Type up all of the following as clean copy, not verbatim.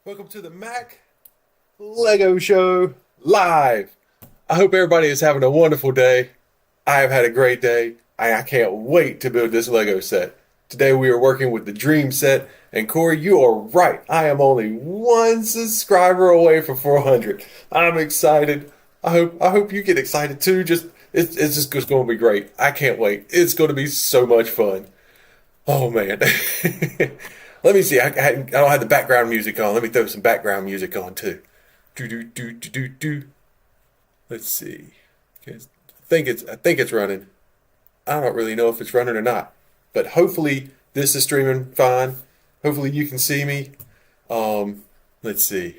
Welcome to the Mac Lego Show live. I hope everybody is having a wonderful day. I have had a great day. I can't wait to build this Lego set. Today we are working with the Dream set, and Corey, you are right. I am only one subscriber away from 400. I'm excited. I hope you get excited too. It's just going to be great. I can't wait. It's going to be so much fun. Oh man. Let me see. I don't have the background music on. Let me throw some background music on too. Do do do do do do. Let's see. Okay, I think it's running. I don't really know if it's running or not, but hopefully this is streaming fine. Hopefully you can see me. Let's see.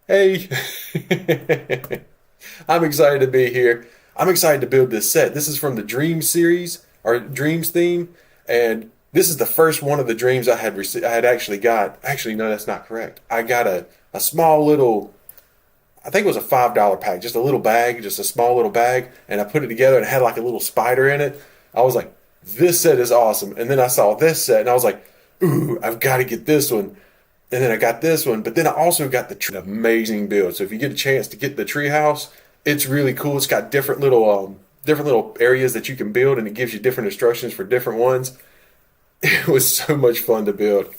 Hey, I'm excited to be here. I'm excited to build this set. This is from the Dream series or Dreams theme, and this is the first one of the dreams I had received. I had actually got. Actually, no, that's not correct. I got a small little. I think it was a $5 pack, just a little bag, just a small little bag, and I put it together and it had like a little spider in it. I was like, this set is awesome. And then I saw this set and I was like, ooh, I've got to get this one. And then I got this one, but then I also got the amazing build. So if you get a chance to get the treehouse, it's really cool. It's got different little areas that you can build, and it gives you different instructions for different ones. It was so much fun to build,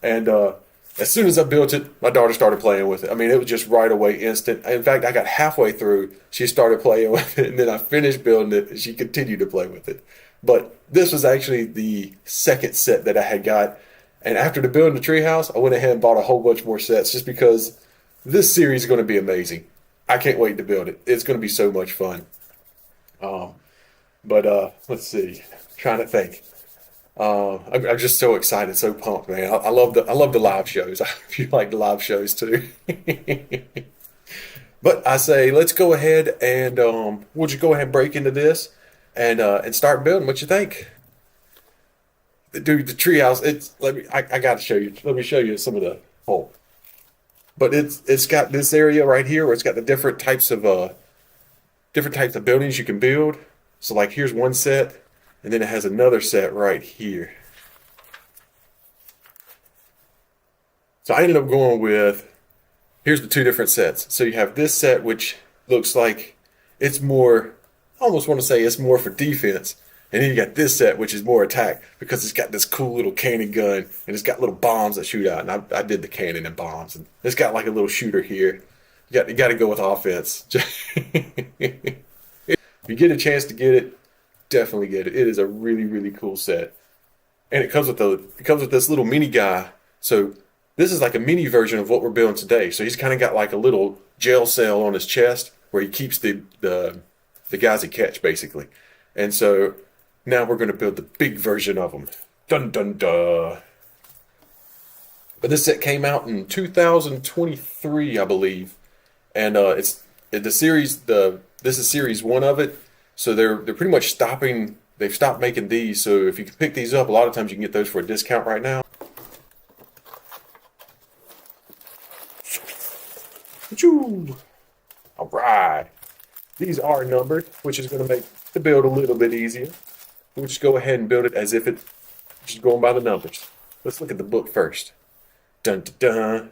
and as soon as I built it, my daughter started playing with it. I mean, it was just right away, instant. In fact, I got halfway through, she started playing with it, and then I finished building it, and she continued to play with it. But this was actually the second set that I had got. And after the building the treehouse, I went ahead and bought a whole bunch more sets just because this series is going to be amazing. I can't wait to build it. It's going to be so much fun. But let's see. Trying to think. I'm just so excited, so pumped, man. I love the live shows. I hope you like the live shows too. But I say let's go ahead and we'll just go ahead and break into this and start building. What you think? Dude, the treehouse. It's let me. I gotta show you. Let me show you some of the hole. But it's got this area right here where it's got the different types of buildings you can build. So like here's one set, and then it has another set right here. So I ended up going with here's the two different sets. So you have this set which looks like it's more. I almost want to say it's more for defense. And then you got this set, which is more attack because it's got this cool little cannon gun and it's got little bombs that shoot out. And I did the cannon and bombs, and it's got like a little shooter here. You got to go with offense. If you get a chance to get it, definitely get it. It is a really really cool set, and it comes with this little mini guy. So this is like a mini version of what we're building today. So he's kind of got like a little jail cell on his chest where he keeps the guys he catch basically, and so. Now we're going to build the big version of them. Dun dun dun. But this set came out in 2023, I believe, and it's the series. This is series one of it, so they're pretty much stopping. They've stopped making these. So if you can pick these up, a lot of times you can get those for a discount right now. Achoo! All right, these are numbered, which is going to make the build a little bit easier. We'll just go ahead and build it as if it's just going by the numbers. Let's look at the book first. Dun dun dun.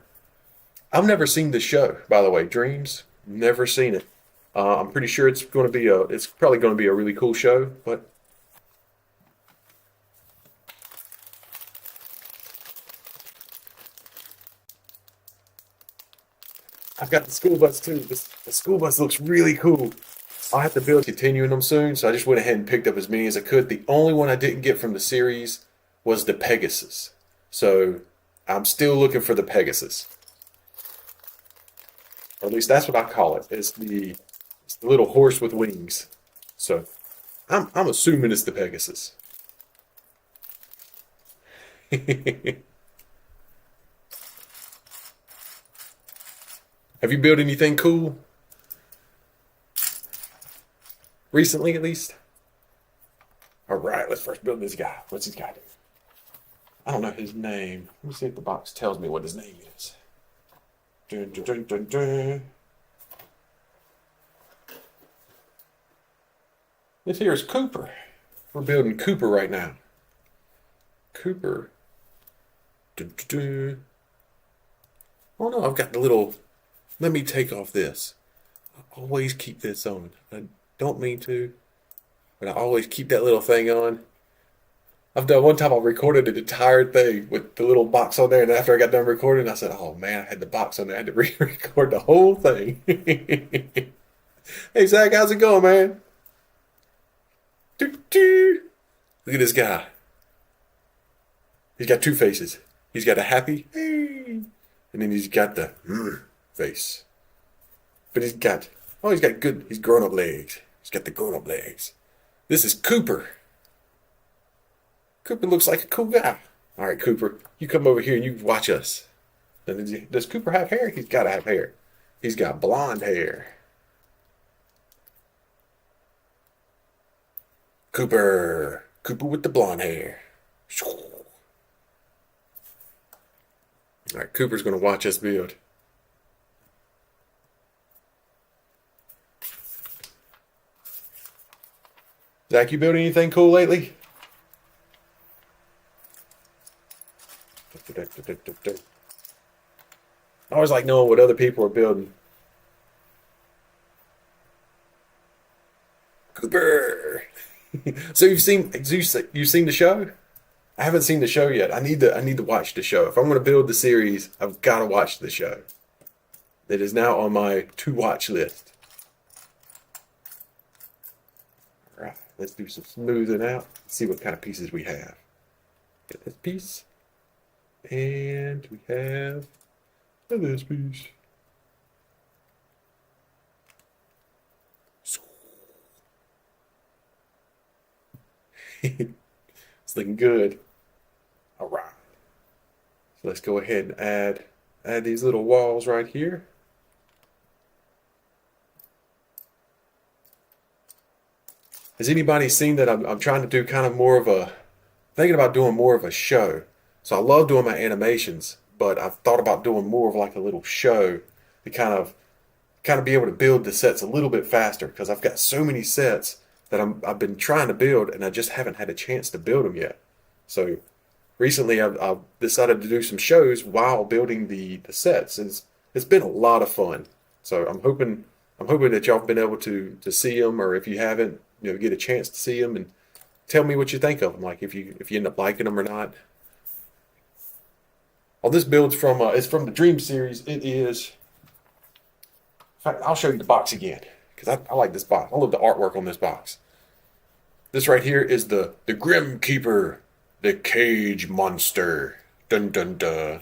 I've never seen the show, by the way, Dreamzzz. Never seen it. I'm pretty sure it's probably going to be a really cool show. But I've got the school bus too. The school bus looks really cool. I'll have to build continuing them soon, so I just went ahead and picked up as many as I could. The only one I didn't get from the series was the Pegasus. So I'm still looking for the Pegasus. Or at least that's what I call it. It's the little horse with wings. So I'm assuming it's the Pegasus. Have you built anything cool? Recently, at least. All right, let's first build this guy. What's his guy do? I don't know his name. Let me see if the box tells me what his name is. Dun, dun, dun, dun, dun. This here is Cooper. We're building Cooper right now. Cooper. Dun, dun, dun. Oh no, I've got the little. Let me take off this. I always keep this on. I don't mean to, but I always keep that little thing on. I've done one time. I recorded an entire thing with the little box on there, and after I got done recording, I said, "Oh man, I had the box on there. I had to re-record the whole thing." Hey Zach, how's it going, man? Doo, doo. Look at this guy. He's got two faces. He's got a happy, hey, and then he's got the face. But he's got good, he's grown up legs. He's got the grown up legs. This is Cooper. Cooper looks like a cool guy. All right, Cooper, you come over here and you watch us. Does Cooper have hair? He's got to have hair. He's got blonde hair. Cooper. Cooper with the blonde hair. All right, Cooper's going to watch us build. Zach, you build anything cool lately? I always like knowing what other people are building. Cooper. So you've seen the show? I haven't seen the show yet. I need to watch the show. If I'm going to build the series, I've got to watch the show. It is now on my to watch list. All right, let's do some smoothing out. See what kind of pieces we have. Get this piece, and we have this piece. It's looking good. All right. So let's go ahead and add these little walls right here. Has anybody seen that I'm trying to do kind of more of a, thinking about doing more of a show. So I love doing my animations, but I've thought about doing more of like a little show to kind of be able to build the sets a little bit faster because I've got so many sets that I've been trying to build and I just haven't had a chance to build them yet. So recently I've decided to do some shows while building the sets. It's been a lot of fun. So I'm hoping that y'all have been able to see them, or if you haven't, get a chance to see them and tell me what you think of them. Like if you end up liking them or not. Well, this build's from it's from the Dream series. It is. In fact, I'll show you the box again because I like this box. I love the artwork on this box. This right here is the Grimmkeeper, the cage monster. Dun dun dun.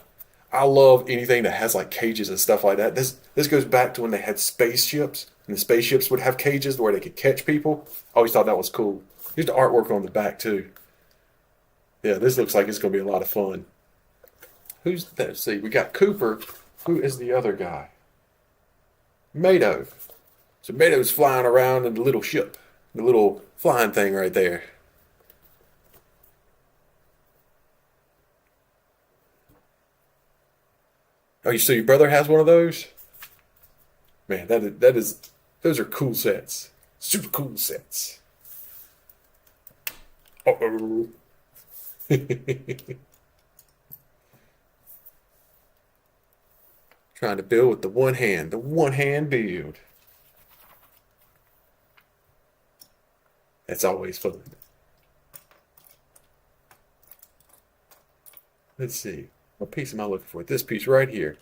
I love anything that has like cages and stuff like that. This goes back to when they had spaceships, and the spaceships would have cages where they could catch people. I always thought that was cool. Here's the artwork on the back too. Yeah, this looks like it's gonna be a lot of fun. Who's that? Let's see, we got Cooper. Who is the other guy? Mado. So Mado's flying around in the little ship, the little flying thing right there. Oh, you see, your brother has one of those? Man, those are cool sets. Super cool sets. Uh-oh. Trying to build with the one hand build. That's always fun. Let's see. What piece am I looking for? This piece right here.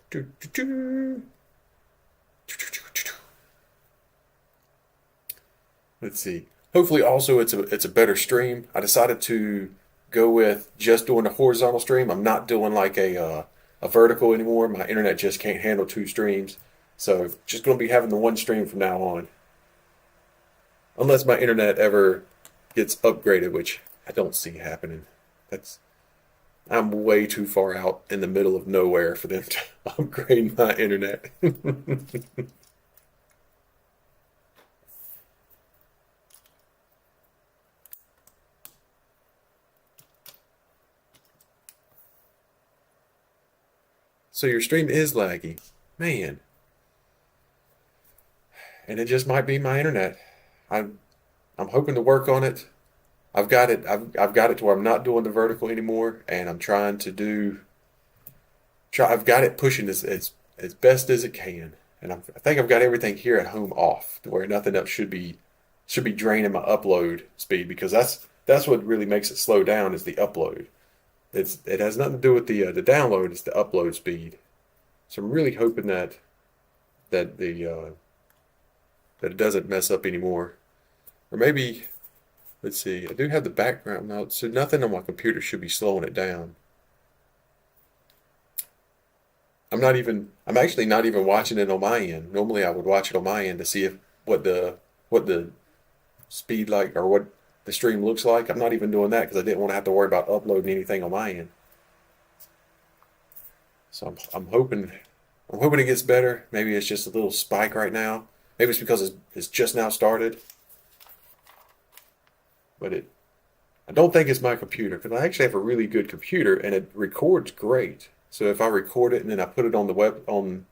Let's see. Hopefully, also it's a better stream. I decided to go with just doing a horizontal stream. I'm not doing like a vertical anymore. My internet just can't handle two streams, so just going to be having the one stream from now on. Unless my internet ever gets upgraded, which I don't see happening. I'm way too far out in the middle of nowhere for them to upgrade my internet. So your stream is laggy, man, and it just might be my internet. I'm I'm hoping to work on it. I've got it. I've got it to where I'm not doing the vertical anymore, and I'm trying to do. I've got it pushing as as best as it can. And I think I've got everything here at home off to where nothing else should be draining my upload speed, because that's what really makes it slow down is the upload. It has nothing to do with the download. It's the upload speed. So I'm really hoping that the that it doesn't mess up anymore. Or maybe, let's see. I do have the background now, so nothing on my computer should be slowing it down. I'm actually not even watching it on my end. Normally I would watch it on my end to see if what the speed like, or what the stream looks like. I'm not even doing that because I didn't want to have to worry about uploading anything on my end. So I'm hoping it gets better. Maybe it's just a little spike right now. Maybe it's because it's just now started. But I don't think it's my computer, because I actually have a really good computer and it records great. So if I record it and then I put it on the web on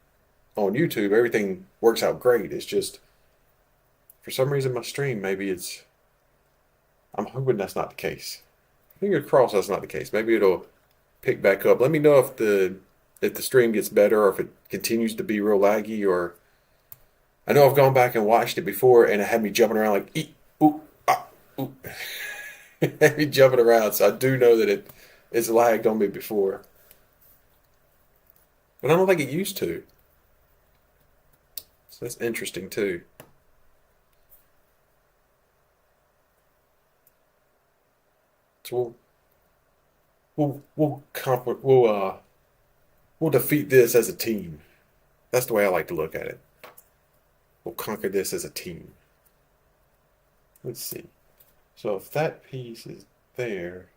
YouTube, everything works out great. It's just for some reason my stream, maybe it's. I'm hoping that's not the case. Fingers crossed that's not the case. Maybe it'll pick back up. Let me know if the stream gets better, or if it continues to be real laggy. Or I know I've gone back and watched it before and it had me jumping around like eat ooh ah ooh. It had me jumping around, so I do know that it's lagged on me before. But I don't think it used to. So that's interesting too. So we'll defeat this as a team. That's the way I like to look at it. We'll conquer this as a team. Let's see. So if that piece is there,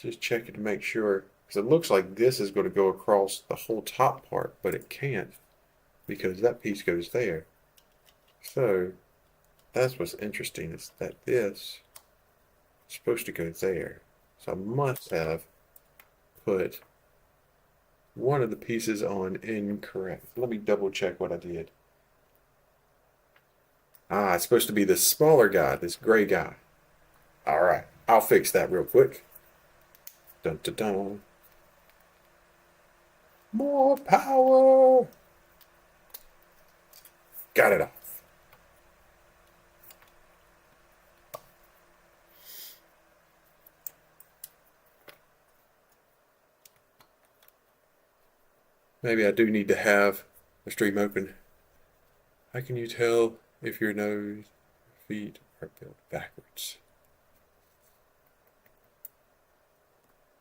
just check it to make sure, because it looks like this is going to go across the whole top part, but it can't because that piece goes there. So that's what's interesting, is that this is supposed to go there. So I must have put one of the pieces on incorrect. Let me double check what I did. It's supposed to be this smaller guy, this gray guy. All right, I'll fix that real quick. Dun dun dun. More power. Got it off. Maybe I do need to have the stream open. How can you tell if your nose, feet are built backwards?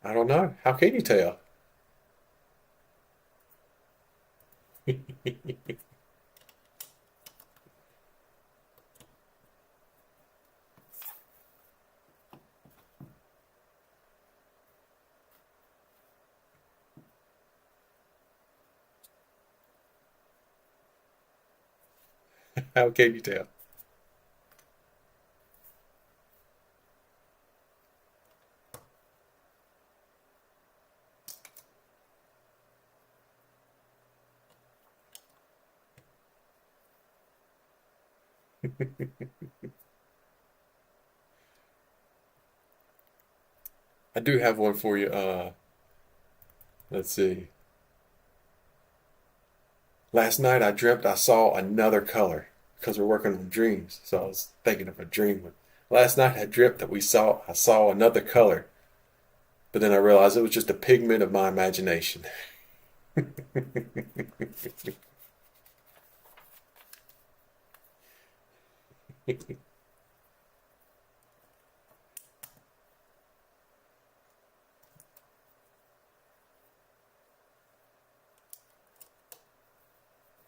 I don't know. How can you tell? How can you tell? I do have one for you. Let's see. Last night I dreamt I saw another color, because we're working on dreams. So I was thinking of a dream one. Last night I dreamt that I saw another color, but then I realized it was just a pigment of my imagination.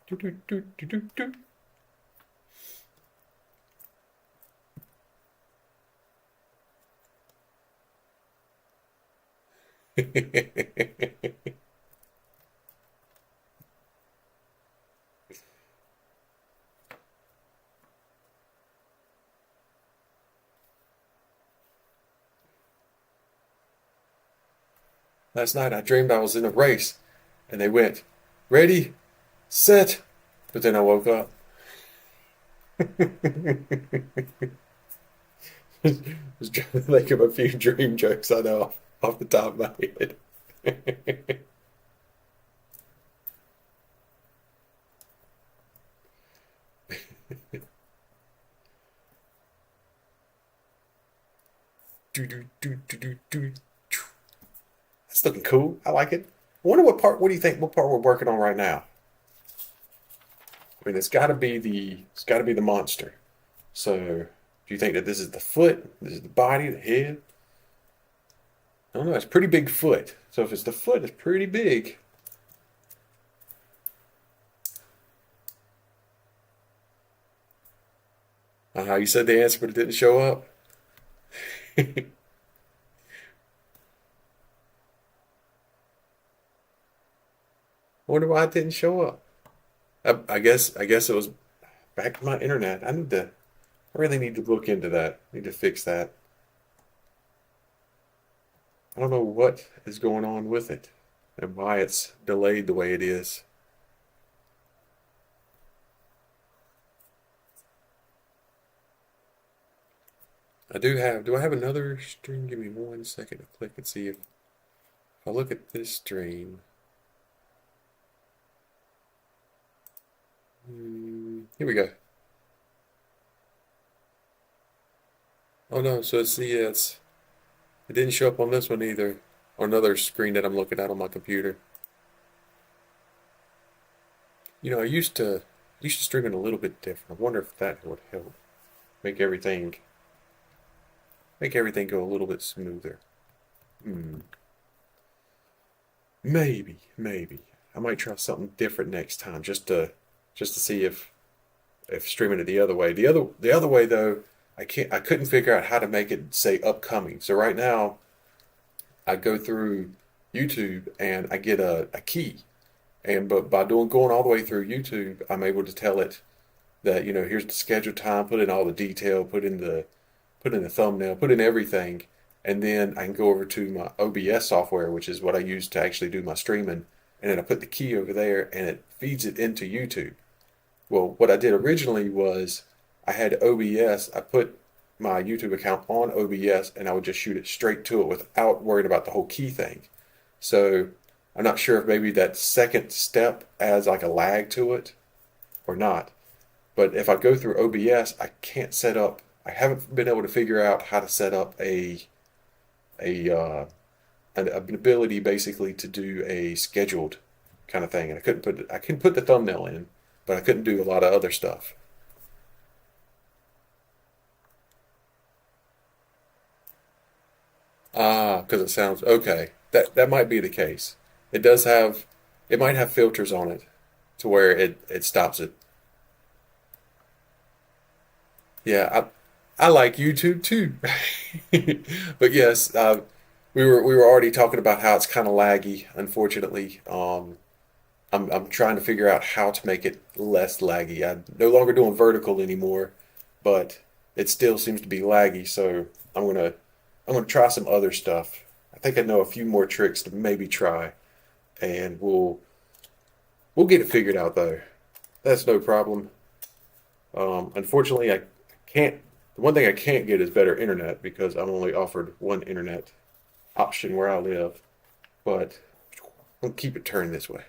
Do, do, do, do, do, do. Last night I dreamed I was in a race, and they went, ready, set, but then I woke up. Just trying to think of a few dream jokes I know off the top of my head. Do, do, do, do, do, do. That's looking cool. I like it. I wonder what part. What do you think? What part we're working on right now? I mean, it's got to be the monster. So, do you think that this is the foot? This is the body, the head? I don't know. It's a pretty big foot. So if it's the foot, it's pretty big. You said the answer, but it didn't show up. I wonder why it didn't show up. I guess it was back to my internet. I really need to look into that. Need to fix that. I don't know what is going on with it and why it's delayed the way it is. Do I have another stream? Give me 1 second to click and see if I look at this stream. Here we go. Oh no, so it's it didn't show up on this one either. On another screen that I'm looking at on my computer. I used to stream it a little bit different. I wonder if that would help make everything make everything go a little bit smoother. Hmm. Maybe. I might try something different next time just to see if streaming it the other way. The other way though, I couldn't figure out how to make it say upcoming. So right now I go through YouTube and I get a key. And but by doing going all the way through YouTube, I'm able to tell it that, here's the scheduled time, put in all the detail, put in the thumbnail, put in everything, and then I can go over to my OBS software, which is what I use to actually do my streaming, and then I put the key over there and it feeds it into YouTube. Well, what I did originally was I had OBS, I put my YouTube account on OBS and I would just shoot it straight to it without worrying about the whole key thing. So I'm not sure if maybe that second step adds like a lag to it or not. But if I go through OBS, I haven't been able to figure out how to set up a an ability basically to do a scheduled kind of thing. And I couldn't put the thumbnail in, but I couldn't do a lot of other stuff. Because it sounds okay. That might be the case. It does have it might have filters on it to where it stops it. Yeah, I like YouTube too. But yes, we were already talking about how it's kind of laggy, unfortunately. I'm trying to figure out how to make it less laggy. I'm no longer doing vertical anymore, but it still seems to be laggy, so I'm gonna try some other stuff. I think I know a few more tricks to maybe try, and we'll get it figured out though. That's no problem. Unfortunately, I can't. The one thing I can't get is better internet because I'm only offered one internet option where I live. But I'll keep it turned this way.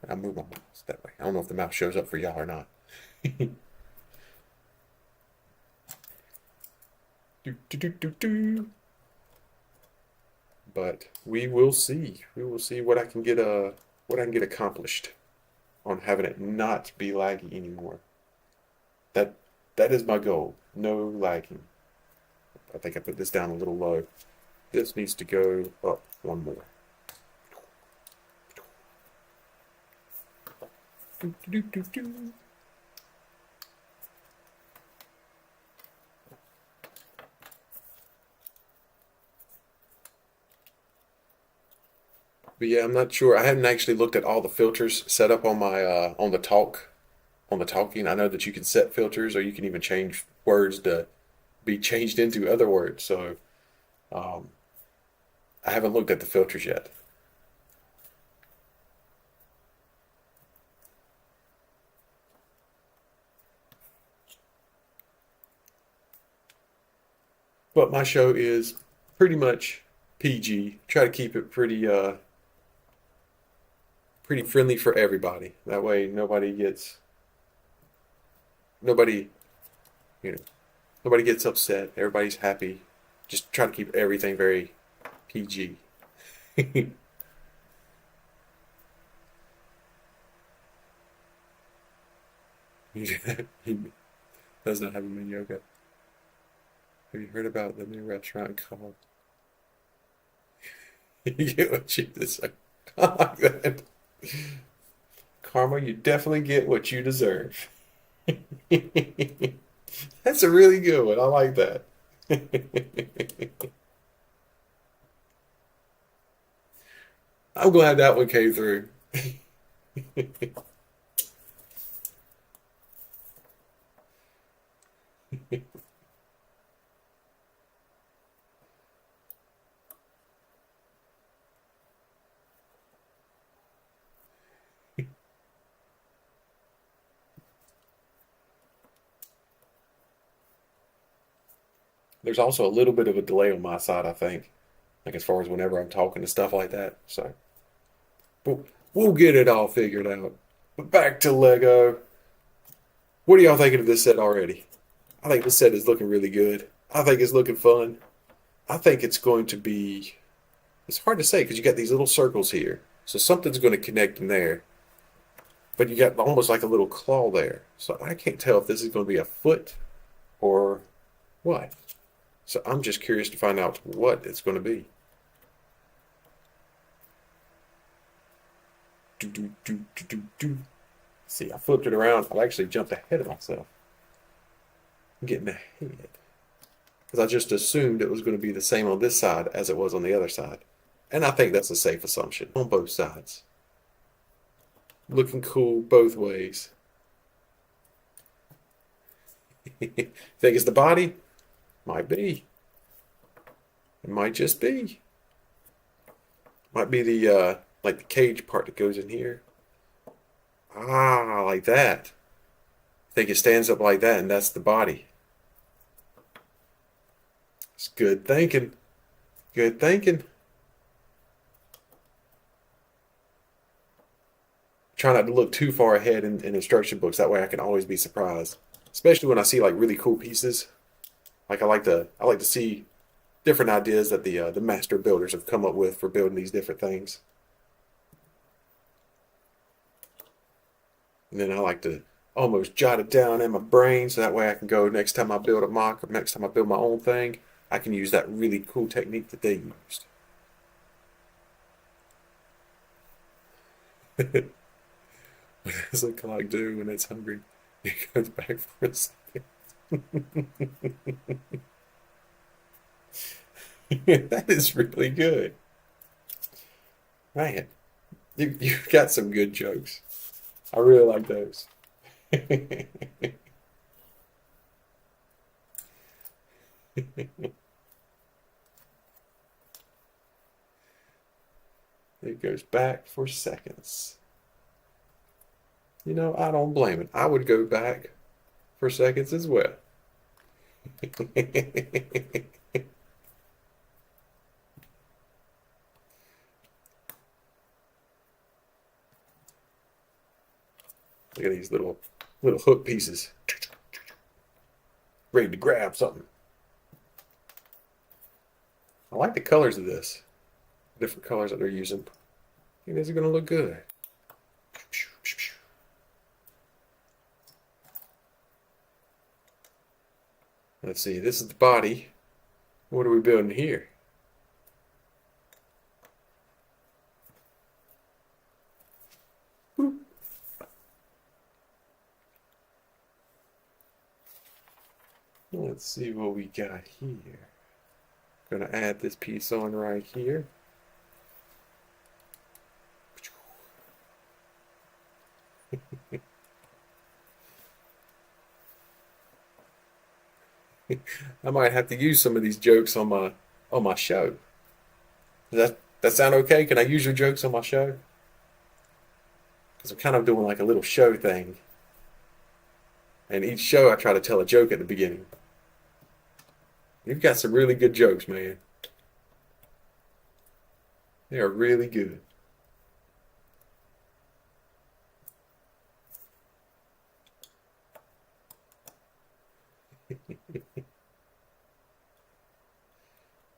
I'll move my mouse that way. I don't know if the mouse shows up for y'all or not. Do, do, do, do, do. But we will see. We will see what I can get accomplished on having it not be laggy anymore. That that is my goal. No lagging. I think I put this down a little low. This needs to go up one more. Do, do, do, do. But yeah, I'm not sure. I haven't actually looked at all the filters set up on my on the talking. I know that you can set filters or you can even change words to be changed into other words. So um, I haven't looked at the filters yet. But my show is pretty much PG. Try to keep it pretty friendly for everybody. That way nobody gets Nobody, you know, nobody gets upset. Everybody's happy. Just try to keep everything very PG. He does not have a menu. Okay. Have you heard about the new restaurant called You Get What You Deserve? I like that. Karma, you definitely get what you deserve. That's a really good one. I like that. I'm glad that one came through. There's also a little bit of a delay on my side, I think. Like as far as whenever I'm talking to stuff like that. So but we'll get it all figured out. But back to Lego. What are y'all thinking of this set already? I think this set is looking really good. I think it's looking fun. I think it's going to be. It's hard to say because you got these little circles here. So something's going to connect in there. But you got almost like a little claw there. So I can't tell if this is going to be a foot or what. So I'm just curious to find out what it's going to be. Do, do, do, do, do, do. See, I flipped it around. I actually jumped ahead of myself. I'm getting ahead. Because I just assumed it was going to be the same on this side as it was on the other side. And I think that's a safe assumption on both sides. Looking cool both ways. Think it's the body? Might be. It might just be. Might be the like the cage part that goes in here. Ah, like that. Think it stands up like that and that's the body. It's good thinking. Good thinking. Try not to look too far ahead in instruction books. That way I can always be surprised. Especially when I see like really cool pieces. Like I like to see different ideas that the master builders have come up with for building these different things. And then I like to almost jot it down in my brain so that way I can go next time I build a mock or next time I build my own thing, I can use that really cool technique that they used. What does a clock do when it's hungry? It goes back for a second. That is really good. Man, you've got some good jokes. I really like those. It goes back for seconds. You know, I don't blame it. I would go back for seconds as well. Look at these little hook pieces. Ready to grab something. I like the colors of this. Different colors that they're using. I think these are going to look good. Let's see, this is the body. What are we building here? Boop. Let's see what we got here. Gonna add this piece on right here. I might have to use some of these jokes on my show. Does that sound okay? Can I use your jokes on my show? Because I'm kind of doing like a little show thing. And each show I try to tell a joke at the beginning. You've got some really good jokes, man. They are really good.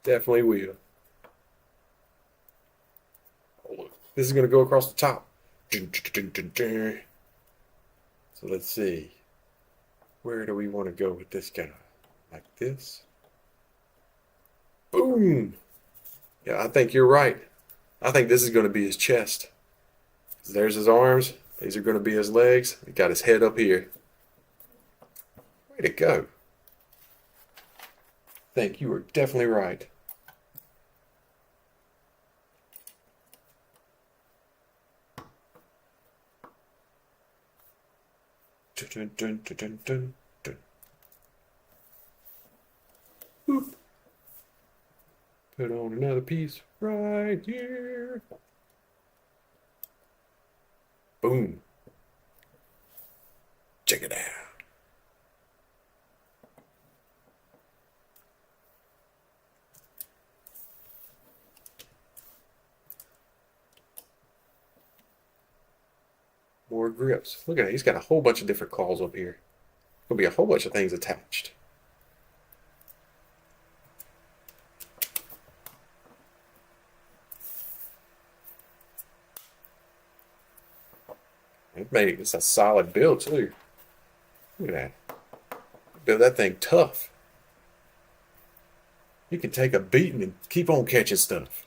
Definitely will. Oh, look. This is going to go across the top. So let's see. Where do we want to go with this guy? Like this? Boom! Yeah, I think you're right. I think this is going to be his chest. There's his arms. These are going to be his legs. He got his head up here. Way to go. I think you are definitely right. Dun, dun, dun, dun, dun, dun. Boop. Put on another piece right here. Boom. Check it out. More grips. Look at it. He's got a whole bunch of different claws up here. There'll be a whole bunch of things attached. It's a solid build too. Look at that. Build that thing tough. You can take a beating and keep on catching stuff.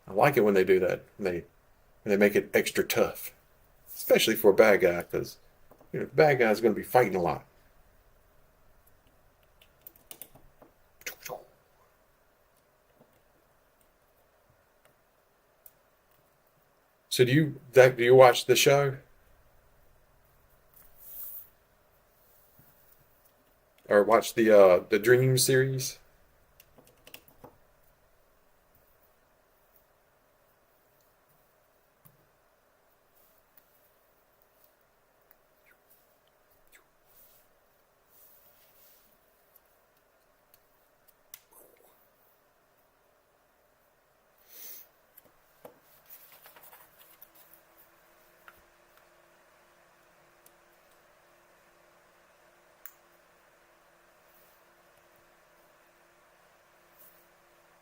I like it when they do that. When they make it extra tough, especially for a bad guy, because the bad guy's going to be fighting a lot. So do you watch the show or watch the Dream series?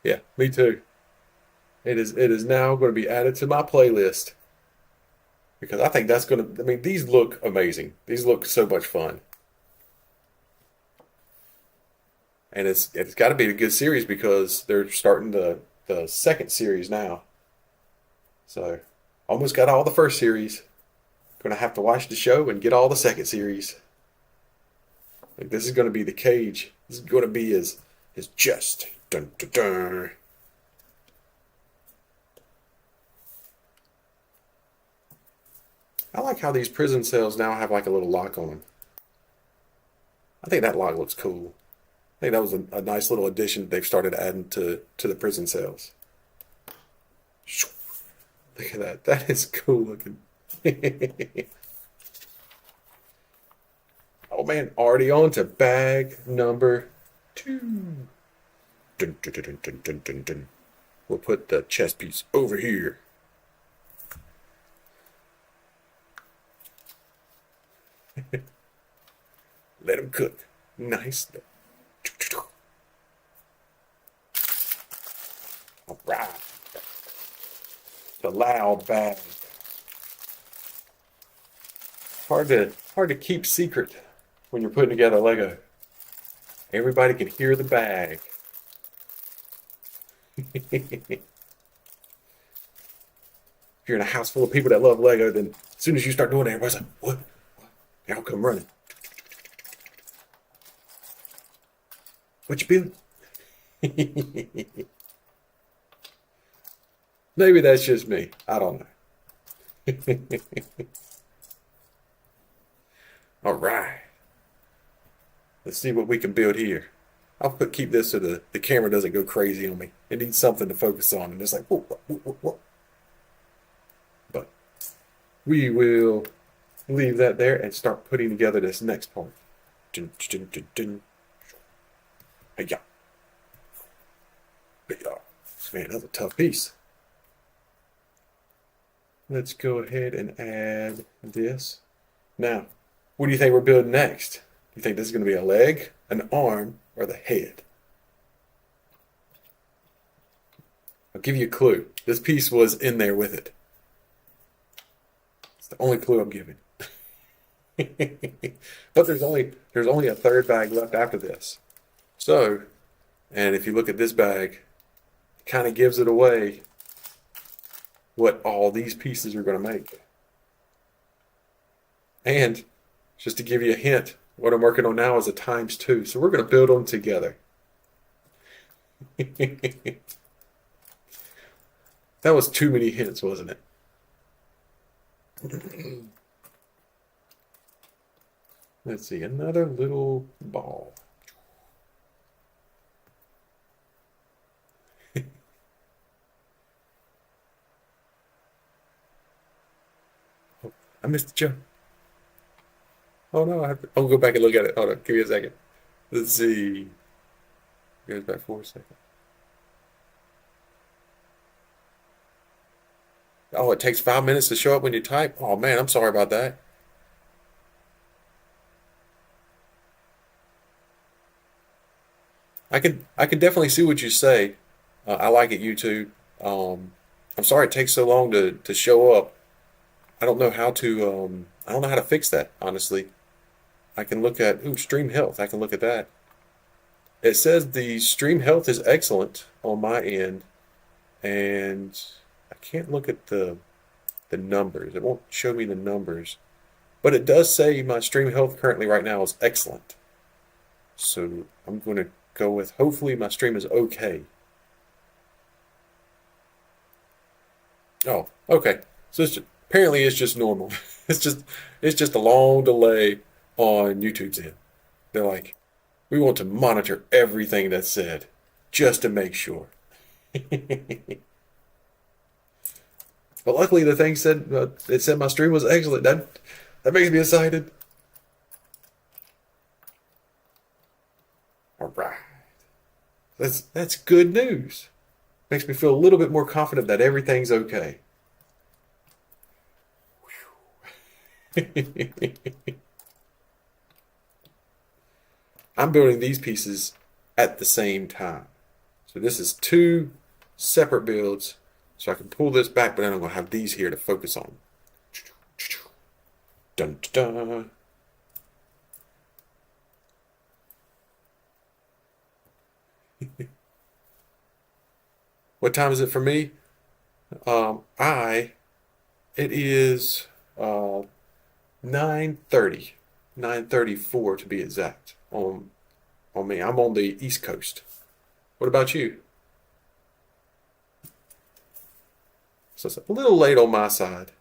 Yeah, me too. It is now going to be added to my playlist because I think that's going to. I mean, these look amazing. These look so much fun, and it's got to be a good series because they're starting the second series now. So almost got all the first series. Gonna have to watch the show and get all the second series. Like this is gonna be the cage. This is gonna be his chest. Dun, dun, dun. I like how these prison cells now have like a little lock on them. I think that lock looks cool. I think that was a nice little addition they've started adding to the prison cells. Look at that. That is cool looking. Oh man, already on to bag number 2. Dun, dun, dun, dun, dun, dun, dun. We'll put the chest piece over here. Let him cook. Nice. All right. The loud bag. Hard to keep secret when you're putting together Lego. Everybody can hear the bag. If you're in a house full of people that love Lego, then as soon as you start doing that, everybody's like, what? They all come running. What you build? Maybe that's just me. I don't know. All right. Let's see what we can build here. Keep this so the camera doesn't go crazy on me. It needs something to focus on. And it's like, whoa, whoa, whoa, whoa. But we will leave that there and start putting together this next part. Dun, dun, dun, dun. Hey-ya. Hey-ya. Man, that's a tough piece. Let's go ahead and add this. Now, What do you think we're building next? You think this is going to be a leg, an arm, or the head? I'll give you a clue. This piece was in there with it. It's the only clue I'm giving. But there's only a third bag left after this. So, and if you look at this bag, it kind of gives it away what all these pieces are going to make. And just to give you a hint, what I'm working on now is a ×2. So we're going to build them together. That was too many hints, wasn't it? Let's see, another little ball. Oh, I missed the jump. Oh no, I'll go back and look at it. Hold on, give me a second. Let's see. Goes back for a second. Oh, it takes 5 minutes to show up when you type. Oh man, I'm sorry about that. I can definitely see what you say. I like it, YouTube. I'm sorry it takes so long to show up. I don't know how to fix that, honestly. I can look at stream health. I can look at that. It says the stream health is excellent on my end, and I can't look at the numbers. It won't show me the numbers, but it does say my stream health currently right now is excellent. So I'm going to go with hopefully my stream is okay. Oh, okay. So apparently it's just normal. It's just a long delay on YouTube's end. They're like, we want to monitor everything that's said just to make sure. But luckily the thing said it said my stream was excellent. That makes me excited. All right. That's good news. Makes me feel a little bit more confident that everything's okay. I'm building these pieces at the same time. So this is two separate builds. So I can pull this back, but then I'm going to have these here to focus on. Dun, dun, dun. What time is it for me? It is 9:30, 9:34 to be exact on me. I'm on the East Coast. What about you? So it's a little late on my side.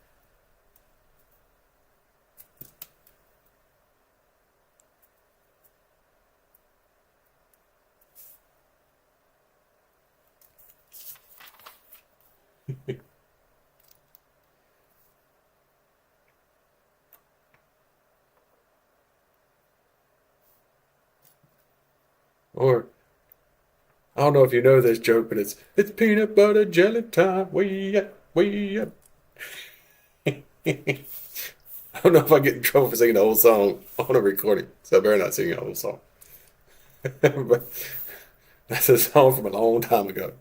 Or I don't know if you know this joke, but it's peanut butter jelly time. Way up, way up. I don't know if I get in trouble for singing the whole song on a recording, so I better not sing the whole song. But that's a song from a long time ago.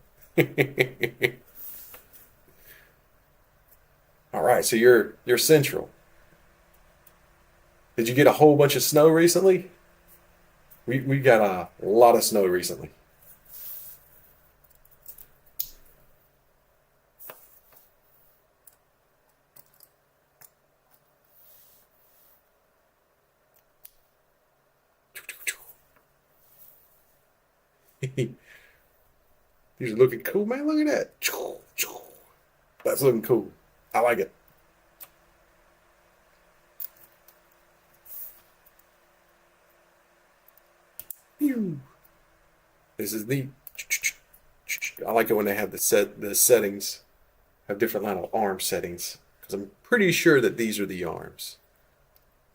All right, so you're central. Did you get a whole bunch of snow recently? We got a lot of snow recently. These are looking cool, man. Look at that. That's looking cool. I like it. Pew. This is neat. I like it when they have the settings have different line of arm settings because I'm pretty sure that these are the arms.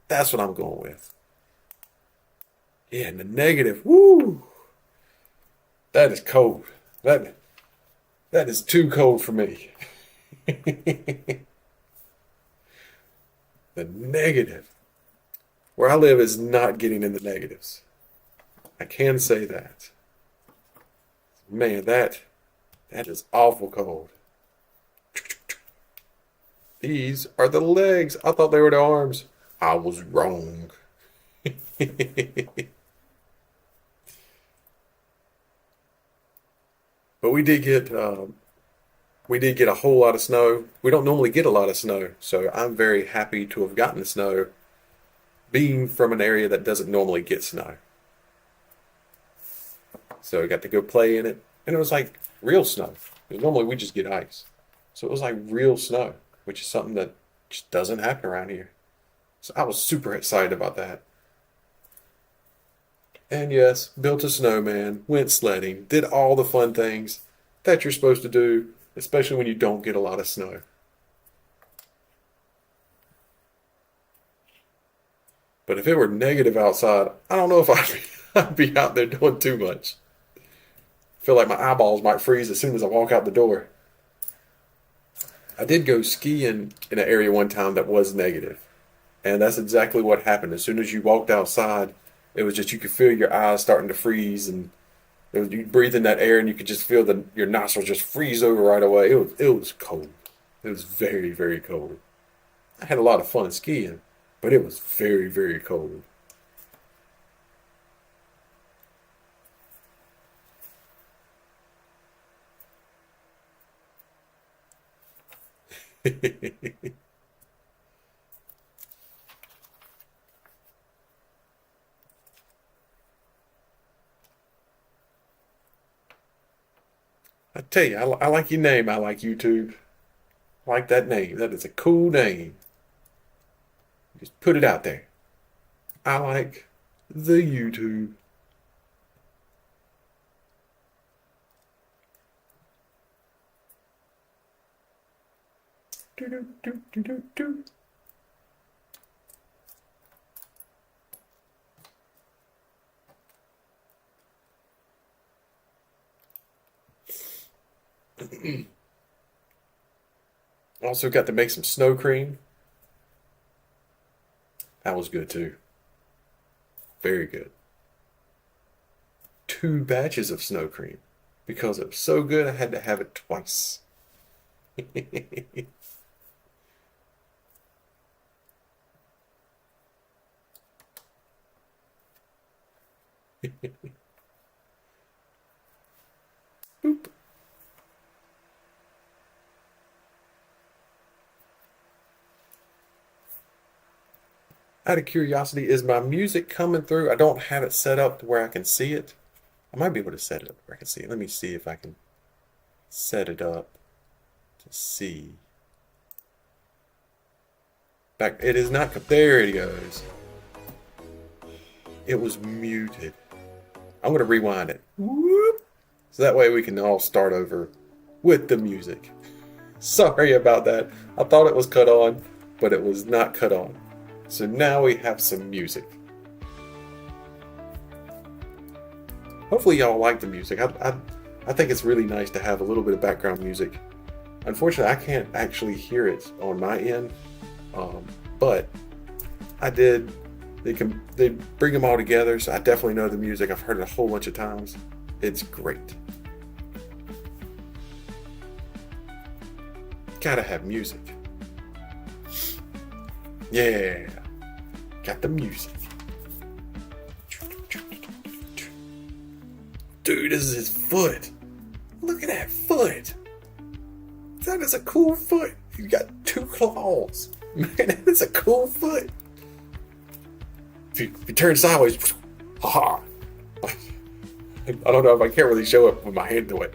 That's what I'm going with. Yeah, and the negative. Woo! That is cold. That is too cold for me. The negative. Where I live is not getting in the negatives. I can say that. Man, that is awful cold. These are the legs. I thought they were the arms. I was wrong. But we did get a whole lot of snow. We don't normally get a lot of snow, so I'm very happy to have gotten the snow, being from an area that doesn't normally get snow. So I got to go play in it, and it was like real snow. 'Cause normally we just get ice, so it was like real snow, which is something that just doesn't happen around here. So I was super excited about that. And yes, built a snowman, went sledding, did all the fun things that you're supposed to do, especially when you don't get a lot of snow. But if it were negative outside, I don't know if I'd be out there doing too much. I feel like my eyeballs might freeze as soon as I walk out the door. I did go skiing in an area one time that was negative, and that's exactly what happened. As soon as you walked outside, it was just you could feel your eyes starting to freeze, and you breathe in that air, and you could just feel your nostrils just freeze over right away. It was cold. It was very, very cold. I had a lot of fun skiing, but it was very, very cold. I tell you, I like your name. I like YouTube. I like that name. That is a cool name. Just put it out there. I like the YouTube. Do, do, do, do, do, do. Also got to make some snow cream. That was good too. Very good. 2 batches of snow cream. Because it was so good, I had to have it twice. Boop. Out of curiosity, is my music coming through? I don't have it set up to where I can see it. I might be able to set it up where I can see it. Let me see if I can set it up to see. Back, it is not. There it goes. It was muted. I'm going to rewind it. Whoop. So that way we can all start over with the music. Sorry about that. I thought it was cut on, but it was not cut on. So now we have some music. Hopefully y'all like the music. I think it's really nice to have a little bit of background music. Unfortunately, I can't actually hear it on my end, but I did. They bring them all together, so I definitely know the music. I've heard it a whole bunch of times. It's great. Gotta have music. Yeah, got the music. Dude, this is his foot. Look at that foot. That is a cool foot. He's got 2 claws. Man, that is a cool foot. If you turn sideways, haha. I don't know if I can't really show it with my hand away.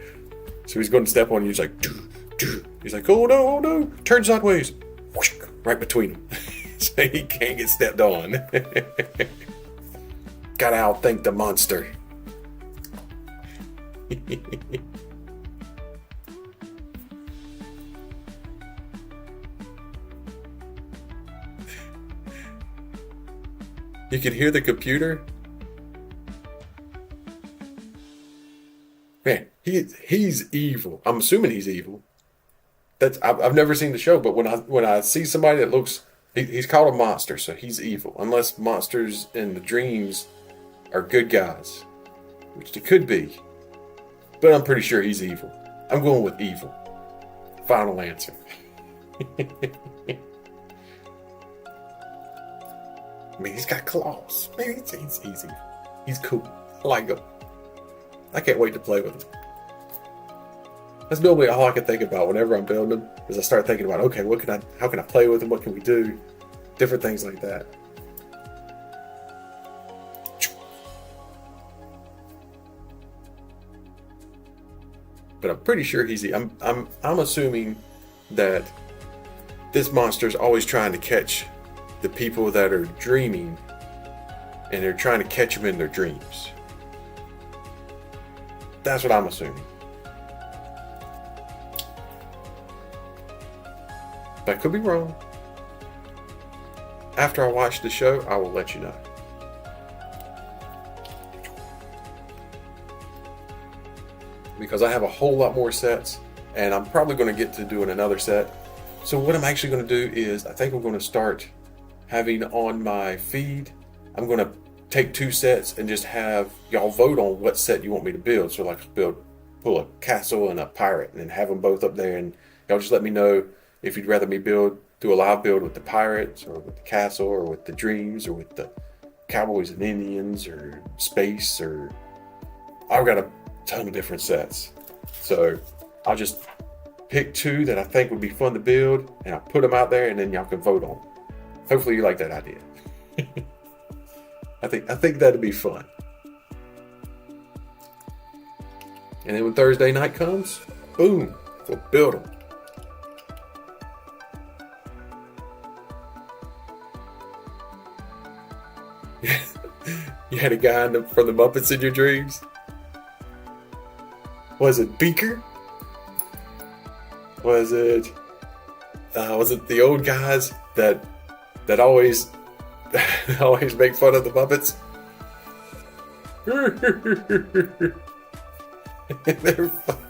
So he's going to step on you. He's like, doo, doo. He's like, oh no, turn sideways. Whoosh, right between them. So he can't get stepped on. Gotta outthink the monster. You can hear the computer. Man, he's evil. I'm assuming he's evil. I've never seen the show, but when I see somebody that looks He's called a monster, so he's evil. Unless monsters in the dreams are good guys, which they could be. But I'm pretty sure he's evil. I'm going with evil. Final answer. I mean, he's got claws. Man, he's easy. He's cool. I like him. I can't wait to play with him. That's normally all I can think about whenever I'm building them. Is I start thinking about, okay, how can I play with him? What can we do? Different things like that. But I'm pretty sure he's. I'm assuming that this monster is always trying to catch the people that are dreaming, and they're trying to catch them in their dreams. That's what I'm assuming. But I could be wrong. After I watch the show, I will let you know. Because I have a whole lot more sets, and I'm probably going to get to doing another set. So what I'm actually going to do is, I think I'm going to start having on my feed, I'm going to take 2 sets and just have y'all vote on what set you want me to build. So like pull a castle and a pirate and then have them both up there, and y'all just let me know if you'd rather me do a live build with the pirates or with the castle or with the dreams or with the cowboys and Indians or space, or I've got a ton of different sets. So I'll just pick 2 that I think would be fun to build, and I'll put them out there, and then y'all can vote on. Hopefully you like that idea. I think that'd be fun. And then when Thursday night comes, boom, we'll build them. You had a guy from the Muppets in your dreams? Was it Beaker? Was it the old guys that always always make fun of the Muppets?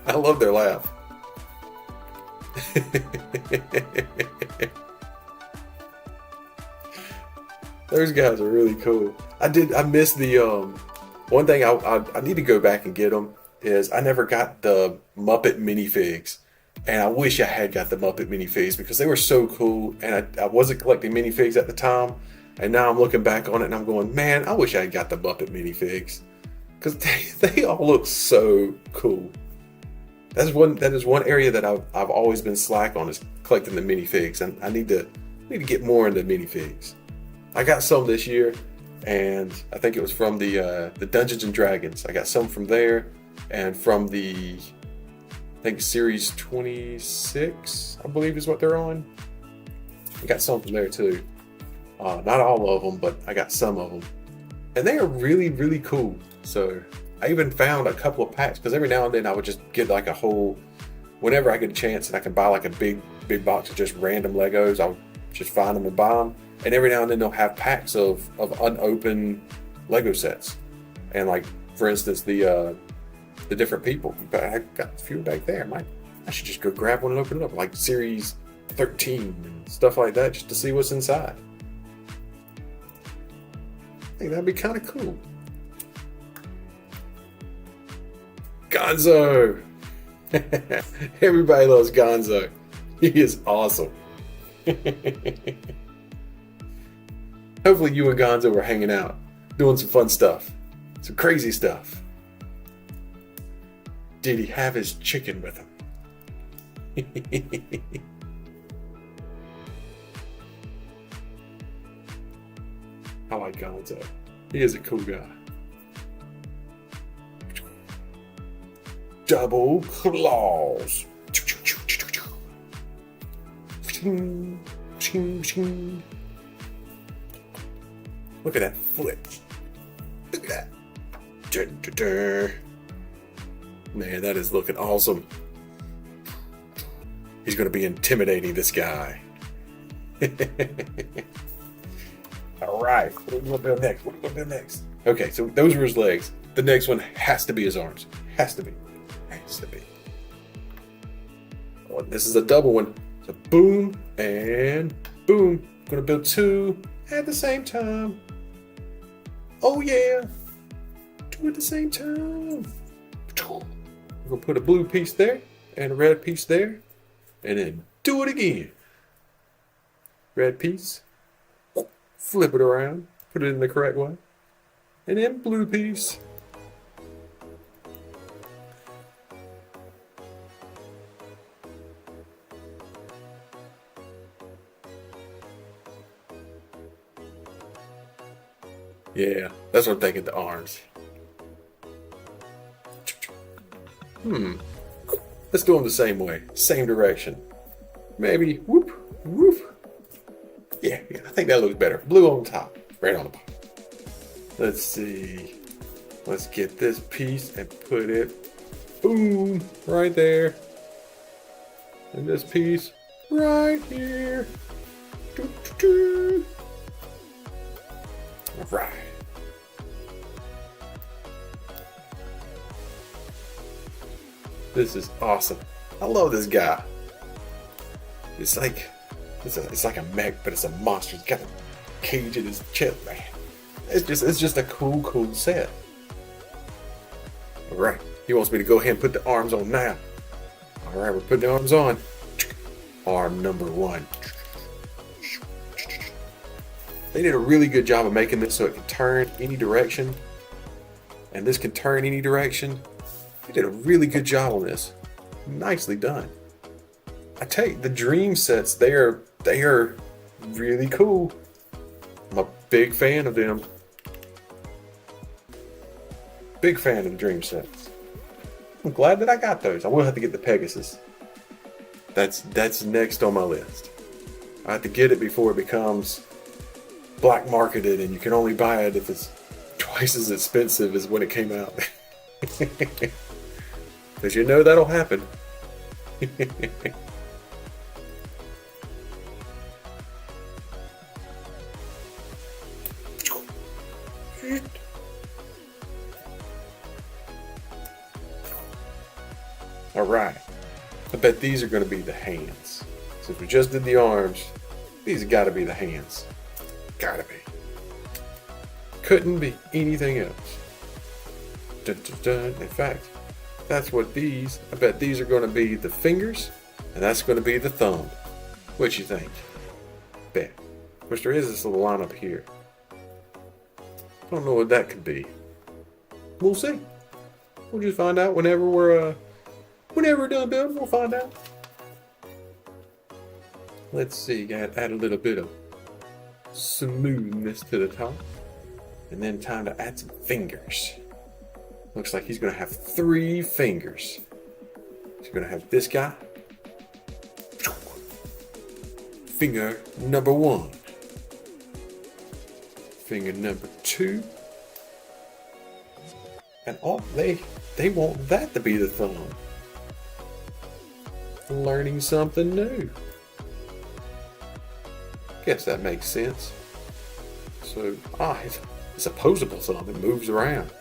I love their laugh. Those guys are really cool. I missed the one thing I need to go back and get them is I never got the Muppet minifigs, and I wish I had got the Muppet minifigs because they were so cool, and I wasn't collecting minifigs at the time, and now I'm looking back on it and I'm going, man, I wish I had got the Muppet minifigs because they all look so cool. That is one area that I've always been slack on, is collecting the minifigs, and I need to get more into minifigs. I got some this year, and I think it was from the Dungeons and Dragons. I got some from there, and from the, I think series 26, I believe is what they're on. I got some from there too. Not all of them, but I got some of them, and they are really, really cool. So I even found a couple of packs, because every now and then I would just get like a whole, whenever I get a chance and I can buy like a big box of just random Legos, I'll just find them and buy them. And every now and then they'll have packs of unopened Lego sets. And like, for instance, the different people. But I got a few back there. I should just go grab one and open it up. Like series 13 and stuff like that, just to see what's inside. I think that'd be kind of cool. Gonzo! Everybody loves Gonzo. He is awesome. Hopefully you and Gonzo were hanging out, doing some fun stuff, some crazy stuff. Did he have his chicken with him? I like Gonzo. He is a cool guy. Double claws. Look at that foot. Look at that. Man, that is looking awesome. He's going to be intimidating, this guy. All right. What are we going to build next? Okay, so those were his legs. The next one has to be his arms. Has to be. Oh, this is a double one. So boom and boom. I'm gonna build two at the same time. Oh yeah, two at the same time. We're gonna put a blue piece there and a red piece there, and then do it again. Red piece, flip it around, put it in the correct way, and then blue piece. Yeah, that's what I'm thinking, the arms. Let's do them the same way, same direction. Maybe whoop, whoop. Yeah, I think that looks better. Blue on top, red on the bottom. Let's see. Let's get this piece and put it, boom, right there. And this piece right here. All right. This is awesome. I love this guy. It's like a mech, but it's a monster. He's got a cage in his chest, man. It's just a cool set. All right. He wants me to go ahead and put the arms on now. All right, we're putting the arms on. Arm number one. They did a really good job of making this so it can turn any direction. And this can turn any direction. They did a really good job on this. Nicely done. I tell you, the Dream sets, they are really cool. I'm a big fan of them. Big fan of the Dream sets. I'm glad that I got those. I will have to get the Pegasus. That's next on my list. I have to get it before it becomes black marketed and you can only buy it if it's twice as expensive as when it came out. Because you know that'll happen. Alright. I bet these are going to be the hands. Since we just did the arms, these have got to be the hands. Gotta be. Couldn't be anything else. Dun, dun, dun. In fact, that's what these, I bet these are going to be the fingers, and that's going to be the thumb. What you think? Bet. Of course, there is this little line up here. Don't know what that could be. We'll see. We'll just find out whenever we're done building. We'll find out. Let's see. Got to add a little bit of smoothness to the top, and then time to add some fingers. Looks like he's going to have 3 fingers. He's going to have this guy. Finger number 1. Finger number 2. And they want that to be the thumb. Learning something new. Guess that makes sense. So, it's opposable thumb. It moves around.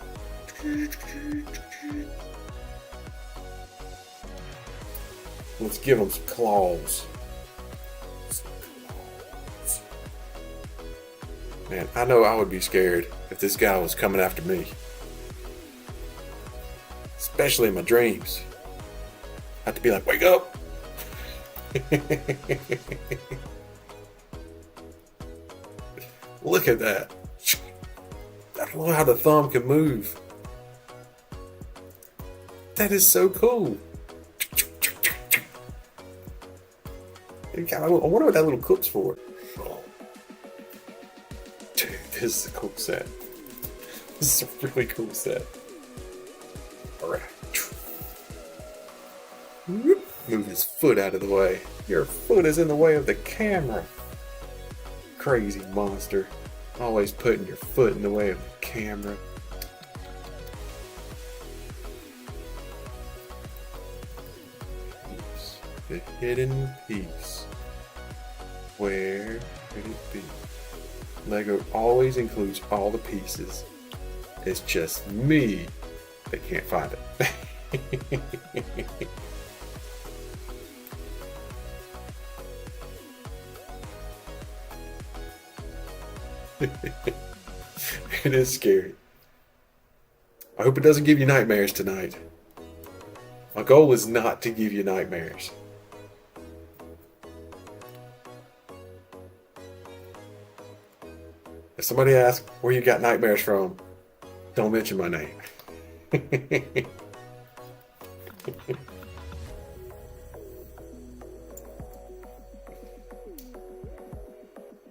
Let's give him some claws. Man, I know I would be scared if this guy was coming after me. Especially in my dreams. I have to be like, wake up! Look at that. I don't know how the thumb can move. That is so cool. I wonder what that little clip's for. Dude, this is a cool set. This is a really cool set. Alright. Move his foot out of the way. Your foot is in the way of the camera. Crazy monster. Always putting your foot in the way of the camera. The hidden piece. Where could it be? Lego always includes all the pieces. It's just me that can't find it. It is scary. I hope it doesn't give you nightmares tonight. My goal is not to give you nightmares. If somebody asks where you got nightmares from, don't mention my name.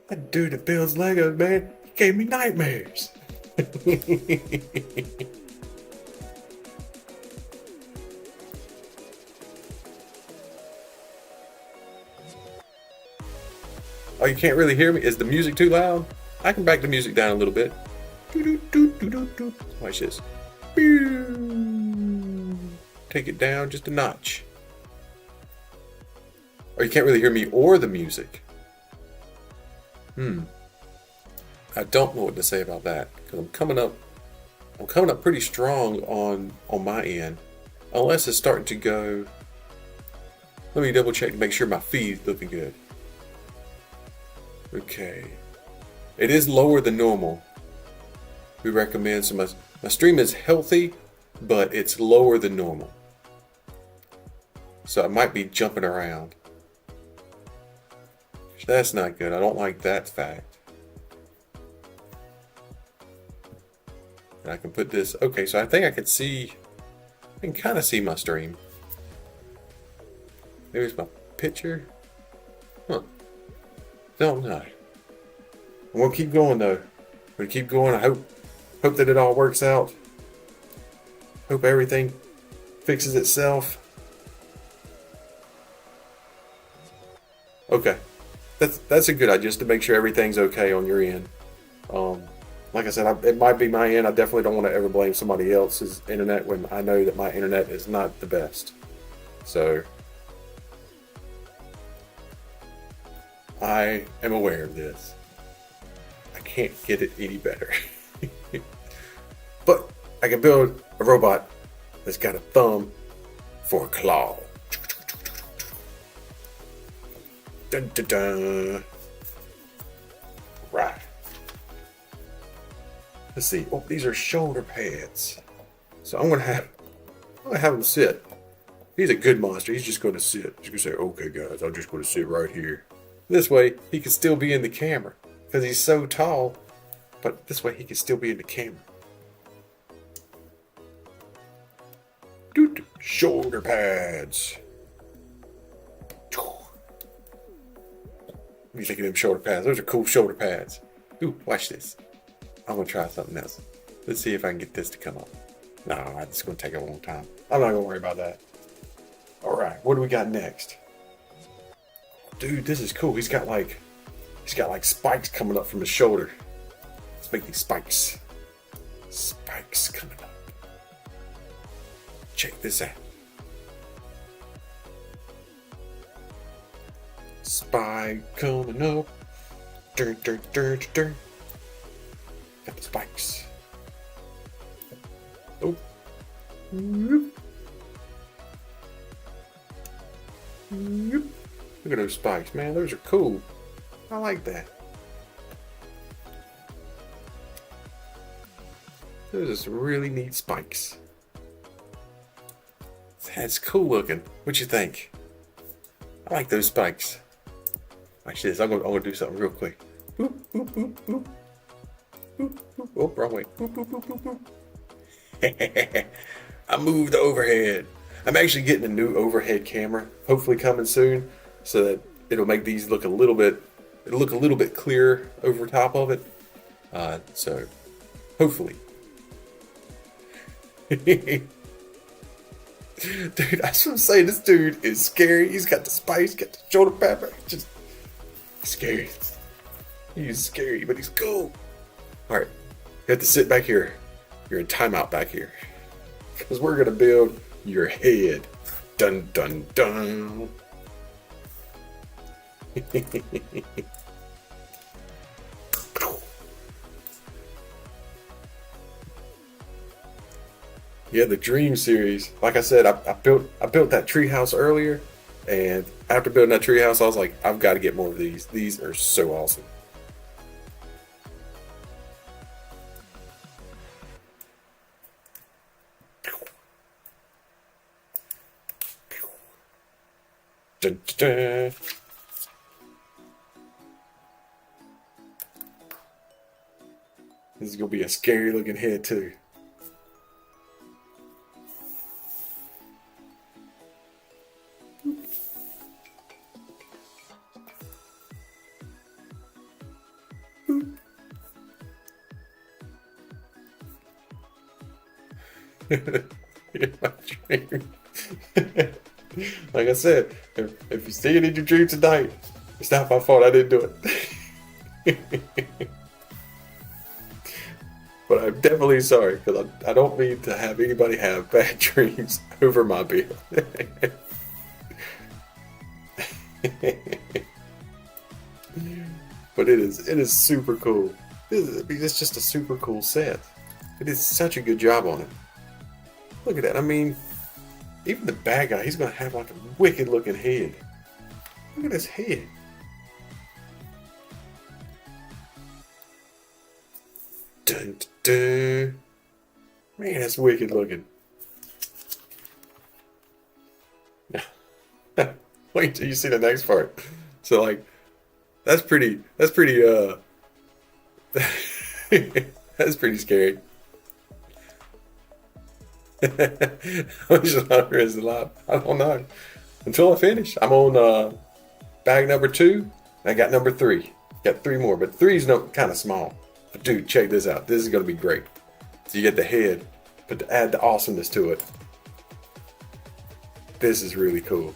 That dude that builds Legos, man, he gave me nightmares. Oh, you can't really hear me? Is the music too loud? I can back the music down a little bit. Watch this. Take it down just a notch. Oh, you can't really hear me or the music. I don't know what to say about that because I'm coming up pretty strong on my end. Unless it's starting to go. Let me double check to make sure my feed's looking good. Okay. It is lower than normal. We recommend, so my stream is healthy, but it's lower than normal. So I might be jumping around. That's not good. I don't like that fact. And I can put this. Okay, so I think I can kind of see my stream. There's my picture. Huh. Don't know. I'm gonna keep going though. I'm gonna keep going. I hope that it all works out. Hope everything fixes itself. Okay. That's a good idea, just to make sure everything's okay on your end. Like I said, it might be my end. I definitely don't want to ever blame somebody else's internet when I know that my internet is not the best. So I am aware of this. I can't get it any better. But I can build a robot that's got a thumb for a claw. Dun, dun, dun. Right. Let's see. Oh, these are shoulder pads. So I'm gonna have him sit. He's a good monster. He's just gonna sit. He's gonna say, "Okay, guys, I'm just gonna sit right here." This way, he can still be in the camera because he's so tall. But this way, he can still be in the camera. Dude, shoulder pads. What do you think of them shoulder pads? Those are cool shoulder pads. Ooh, watch this. I'm going to try something else. Let's see if I can get this to come up. No, it's going to take a long time. I'm not going to worry about that. Alright, what do we got next? Dude, this is cool. He's got like spikes coming up from his shoulder. Let's make these spikes. Spikes coming up. Check this out. Spike coming up. Dur, dur, dur, dur. Got the spikes. Oh. Look at those spikes, man. Those are cool. I like that. Those are some really neat spikes. That's cool looking. What you think? I like those spikes. Watch this. I'm gonna do something real quick. Boop, boop, boop, boop. Boop, boop. Oh, wrong way. Boop, boop, boop, boop, boop. I moved the overhead. I'm actually getting a new overhead camera, hopefully coming soon, so that it'll make these look a little bit clearer over top of it. So hopefully. Dude, that's what I'm saying. This dude is scary. He's got the spice, got the shoulder pepper. Just scary. He's scary, but he's cool. Alright, you have to sit back here. You're in timeout back here. Because we're going to build your head. Dun, dun, dun. Yeah, the Dream series. Like I said, I built that treehouse earlier, and after building that treehouse, I was like, I've got to get more of these. These are so awesome. Dun, dun, dun. This is gonna be a scary looking head too. Like I said, if you see it in your dream tonight, it's not my fault. I didn't do it. But I'm definitely sorry because I don't mean to have anybody have bad dreams over my bill. But it is super cool. It's just a super cool set. It did such a good job on it. Look at that. I mean, even the bad guy, he's gonna have like a wicked looking head. Look at his head. Dun, dun, dun. Man, that's wicked looking. Wait till you see the next part. So like, that's pretty that's pretty scary. Which number is a lot? I don't know. Until I finish. I'm on bag number 2. I got number 3. Got 3 more, but 3's kind of small. But dude, check this out. This is gonna be great. So you get the head, but to add the awesomeness to it, this is really cool.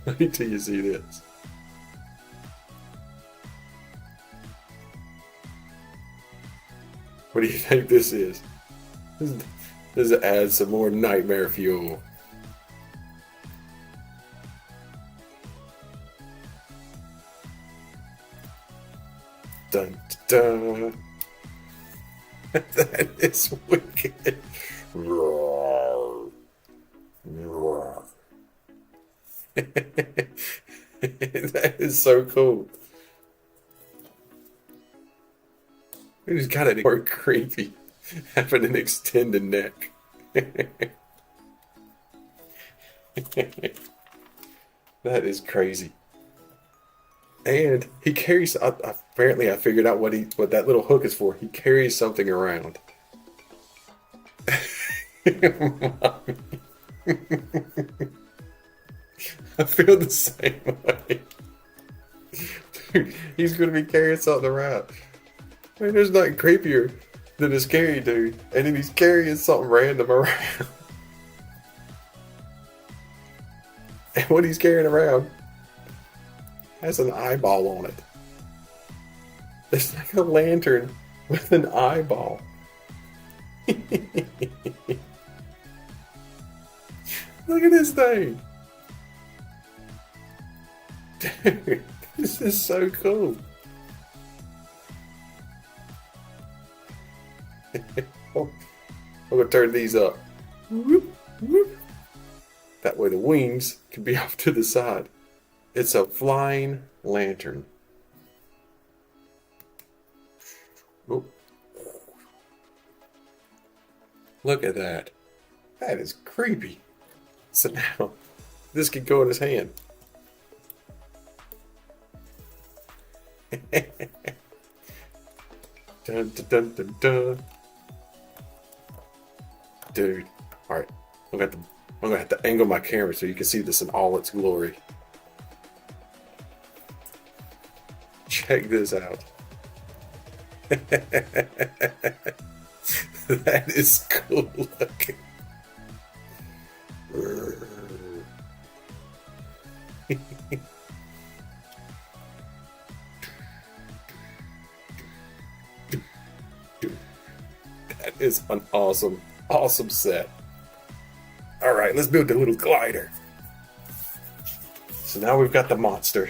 Wait till you see this. What do you think this is? This adds some more nightmare fuel. Dun, dun. That is wicked. Roar. Roar. That is so cool. It just got it more creepy, having an extended neck. That is crazy. And he carries. Apparently, I figured out what that little hook is for. He carries something around. I feel the same way. Dude, he's gonna be carrying something around. I mean, there's nothing creepier than a scary dude, and then he's carrying something random around. And what he's carrying around has an eyeball on it. It's like a lantern with an eyeball. Look at this thing. Dude, this is so cool. I'm gonna turn these up. Whoop, whoop. That way the wings can be off to the side. It's a flying lantern. Oop. Look at that. That is creepy. So now, this could go in his hand. Dun, dun, dun, dun, dun. Dude, alright. I'm gonna have to angle my camera so you can see this in all its glory. Check this out. That is cool looking. That is an awesome set. Alright, let's build the little glider. So now we've got the monster.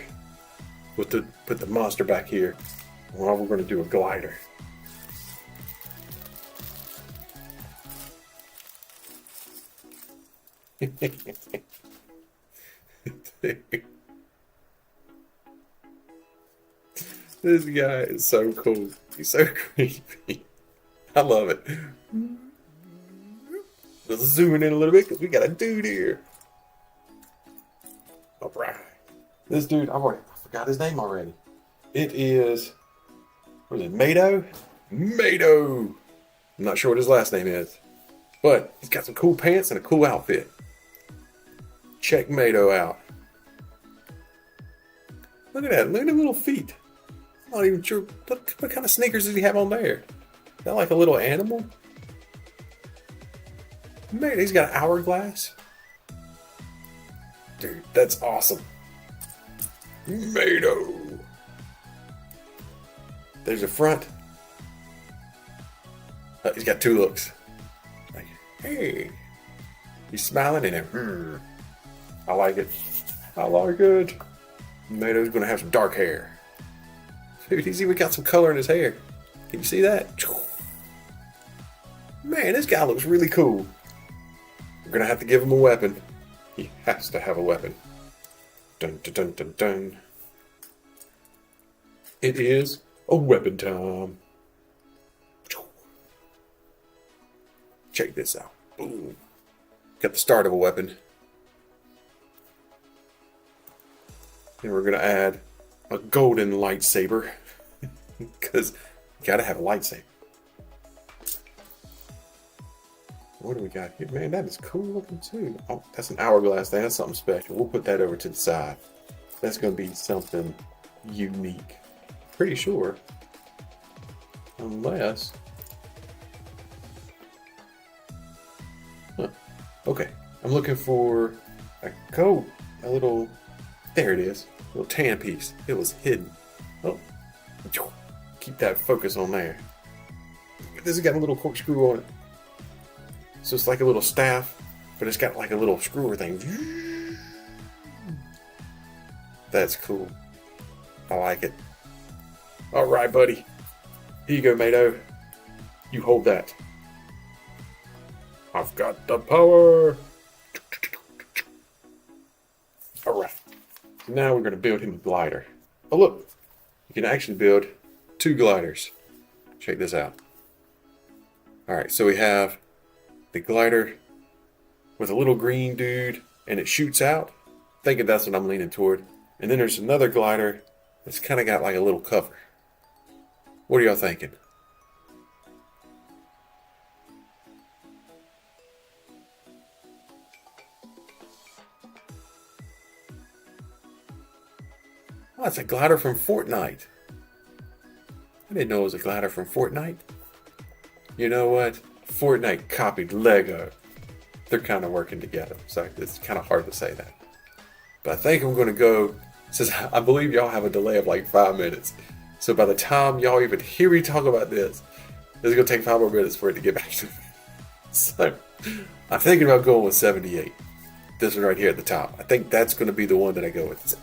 Put the monster back here. Now we're going to do a glider. This guy is so cool. He's so creepy. I love it. Let's zoom in a little bit because we got a dude here. All right. This dude, I forgot his name already. It is, what is it, Mado? Mado! I'm not sure what his last name is, but he's got some cool pants and a cool outfit. Check Mado out. Look at that. Look at the little feet. I'm not even sure. What kind of sneakers does he have on there? Is that like a little animal? Man, he's got an hourglass. Dude, that's awesome. Mado. There's a front. He's got two looks. Like, hey. He's smiling and I like it. I like it. Mado's gonna have some dark hair. Dude, he's even got some color in his hair. Can you see that? Man, this guy looks really cool. We're gonna have to give him a weapon. He has to have a weapon. Dun dun dun dun dun. It is a weapon time. Check this out. Boom. Got the start of a weapon. And we're gonna add a golden lightsaber. Because you gotta have a lightsaber. What do we got here? Man, that is cool looking too. Oh, that's an hourglass thing. That's something special. We'll put that over to the side. That's gonna be something unique. Pretty sure. Unless. Huh. Okay. I'm looking for a coat. A little. There it is. A little tan piece. It was hidden. Oh. Keep that focus on there. This has got a little corkscrew on it. So it's like a little staff, but it's got like a little screwer thing. That's cool. I like it. All right, buddy. Here you go, Mado. You hold that. I've got the power. All right. So now we're going to build him a glider. Oh, look. You can actually build 2 gliders. Check this out. All right, so we have the glider with a little green dude and it shoots out. Thinking that's what I'm leaning toward. And then there's another glider that's kind of got like a little cover. What are y'all thinking? Oh, it's a glider from Fortnite. I didn't know it was a glider from Fortnite. You know what? Fortnite copied Lego. They're kind of working together, so it's kind of hard to say that. But I think I'm going to go, since I believe y'all have a delay of like 5 minutes. So by the time y'all even hear me talk about this, it's going to take 5 more minutes for it to get back to me. So I'm thinking about going with 78. This one right here at the top. I think that's going to be the one that I go with.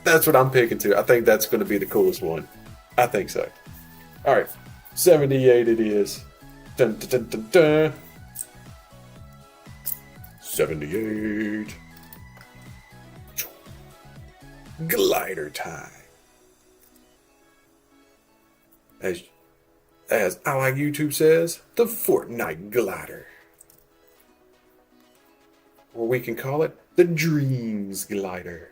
That's what I'm picking too. I think that's going to be the coolest one. I think so. All right, 78 it is. Dun, dun, dun, dun, dun. 78. Glider time. As I Like YouTube says, the Fortnite glider. Or we can call it the Dreamzzz glider.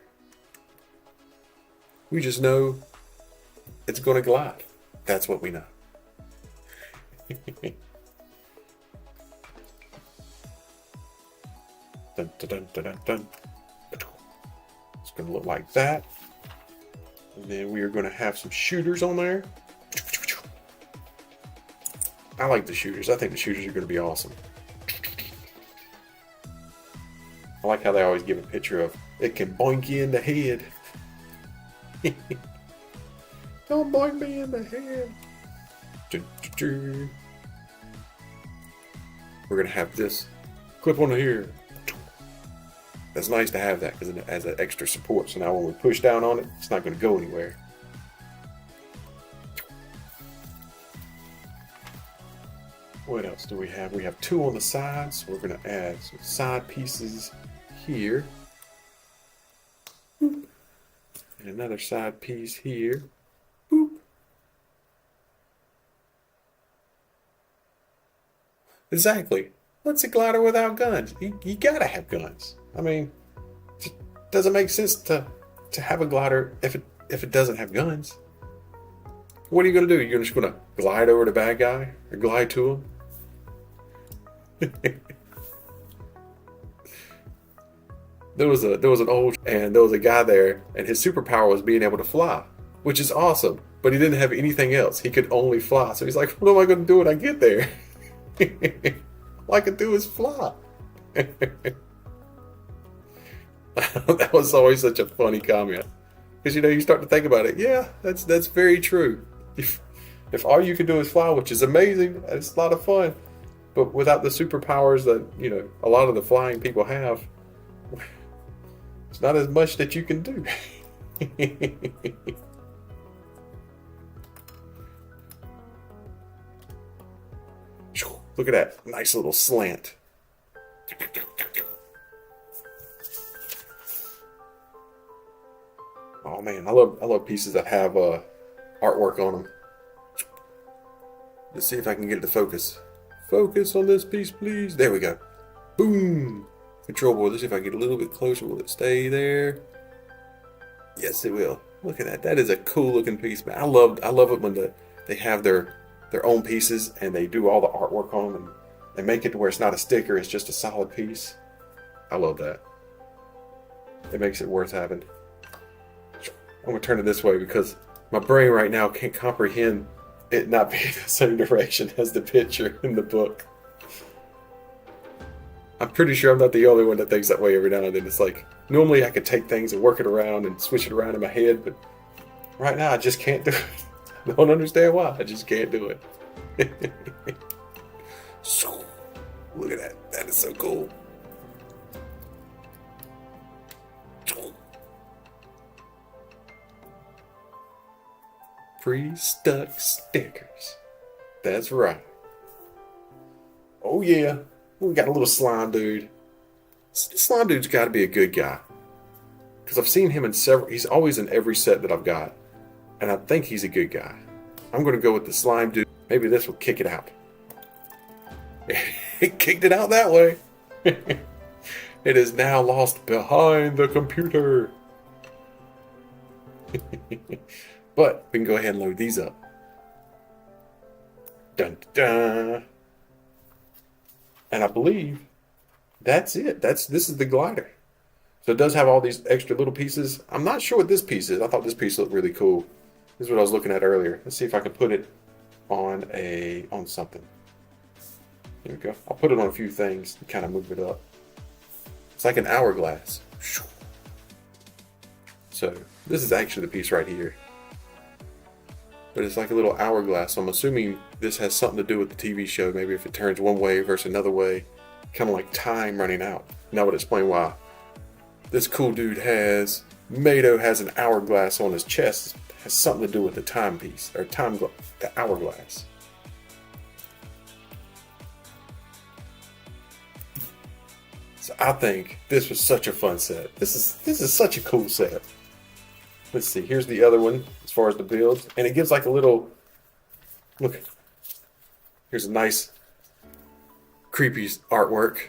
We just know it's going to glide. That's what we know. Dun, dun, dun, dun, dun, dun. It's going to look like that. And then we are going to have some shooters on there. I like the shooters. I think the shooters are going to be awesome. I like how they always give a picture of it can boink you in the head. Don't boink me in the head. We're going to have this clip on here. That's nice to have that because it has that extra support. So now when we push down on it, it's not going to go anywhere. What else do we have? We have 2 on the sides. So we're going to add some side pieces here. Boop. And another side piece here. Boop. Exactly. What's a glider without guns? You gotta have guns. I mean, it doesn't make sense to have a glider if it doesn't have guns. What are you gonna do? You're just gonna glide over the bad guy or glide to him? There was an old and there was a guy there, and his superpower was being able to fly, which is awesome. But he didn't have anything else. He could only fly. So he's like, "What am I going to do when I get there? All I can do is fly." That was always such a funny comment, because you start to think about it. Yeah, that's very true. If all you can do is fly, which is amazing, it's a lot of fun. But without the superpowers that a lot of the flying people have, it's not as much that you can do. Look at that nice little slant. Oh man, I love pieces that have artwork on them. Let's see if I can get it to focus. Focus on this piece, please. There we go. Boom. Control board. Let's see if I can get a little bit closer. Will it stay there? Yes, it will. Look at that. That is a cool looking piece, man. I love it when they have their own pieces and they do all the artwork on them and make it to where it's not a sticker, it's just a solid piece. I love that. It makes it worth having. I'm gonna turn it this way because my brain right now can't comprehend it not being the same direction as the picture in the book. I'm pretty sure I'm not the only one that thinks that way every now and then. It's like, normally I could take things and work it around and switch it around in my head, but right now I just can't do it. I don't understand why. I just can't do it. Look at that. That is so cool. Pre-stuck stickers. That's right. Oh yeah. We got a little slime dude. This slime dude's got to be a good guy. Because I've seen him in several... He's always in every set that I've got. And I think he's a good guy. I'm going to go with the slime dude. Maybe this will kick it out. It kicked it out that way. It is now lost behind the computer. But we can go ahead and load these up. Dun dun. And I believe that's it. This is the glider. So it does have all these extra little pieces. I'm not sure what this piece is. I thought this piece looked really cool. This is what I was looking at earlier. Let's see if I can put it on something. Here we go. I'll put it on a few things and kind of move it up. It's like an hourglass. So this is actually the piece right here. But it's like a little hourglass. So I'm assuming this has something to do with the TV show. Maybe if it turns one way versus another way. Kind of like time running out. Now I would explain why. This cool dude Mado has an hourglass on his chest. It has something to do with the timepiece. Or the hourglass. So I think this was such a fun set. This is such a cool set. Let's see, here's the other one as far as the builds. And it gives like a little, look, here's a nice creepy artwork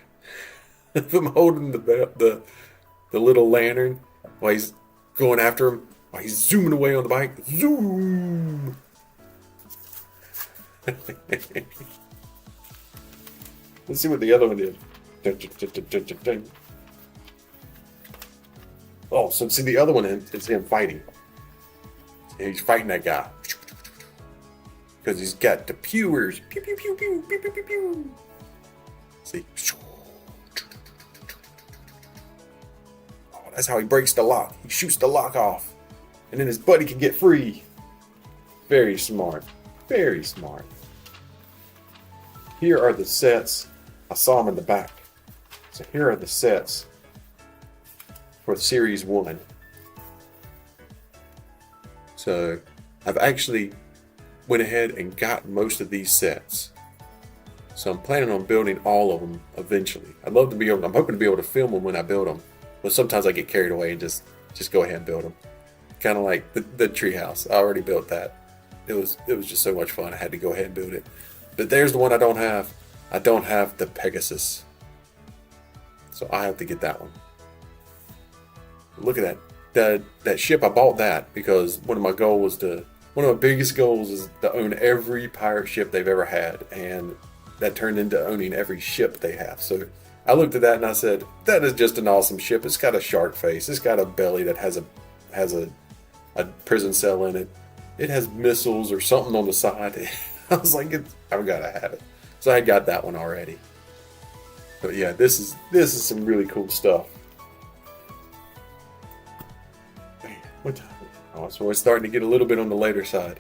of him holding the little lantern while he's going after him, while he's zooming away on the bike. Zoom! Let's see what the other one did. Dun, dun, dun, dun, dun, dun. Oh, so see the other one is him fighting. And he's fighting that guy. Because he's got the pewers. Pew, pew, pew, pew, pew, pew, pew, pew. See? Oh, that's how he breaks the lock. He shoots the lock off. And then his buddy can get free. Very smart. Very smart. Here are the sets. I saw them in the back. So here are the sets for Series 1. So I've actually went ahead and got most of these sets. So I'm planning on building all of them eventually. I'm hoping to be able to film them when I build them. But sometimes I get carried away and just go ahead and build them. Kind of like the treehouse. I already built that. It was just so much fun. I had to go ahead and build it. But there's the one I don't have. I don't have the Pegasus, so I have to get that one. Look at that ship. I bought that because one of my biggest goals is to own every pirate ship they've ever had, and that turned into owning every ship they have. So I looked at that and I said, that is just an awesome ship. It's got a shark face. It's got a belly that has a prison cell in it. It has missiles or something on the side. I was like, I've got to have it. So I got that one already. But yeah, this is some really cool stuff. Man, what time? Oh, so it's starting to get a little bit on the later side.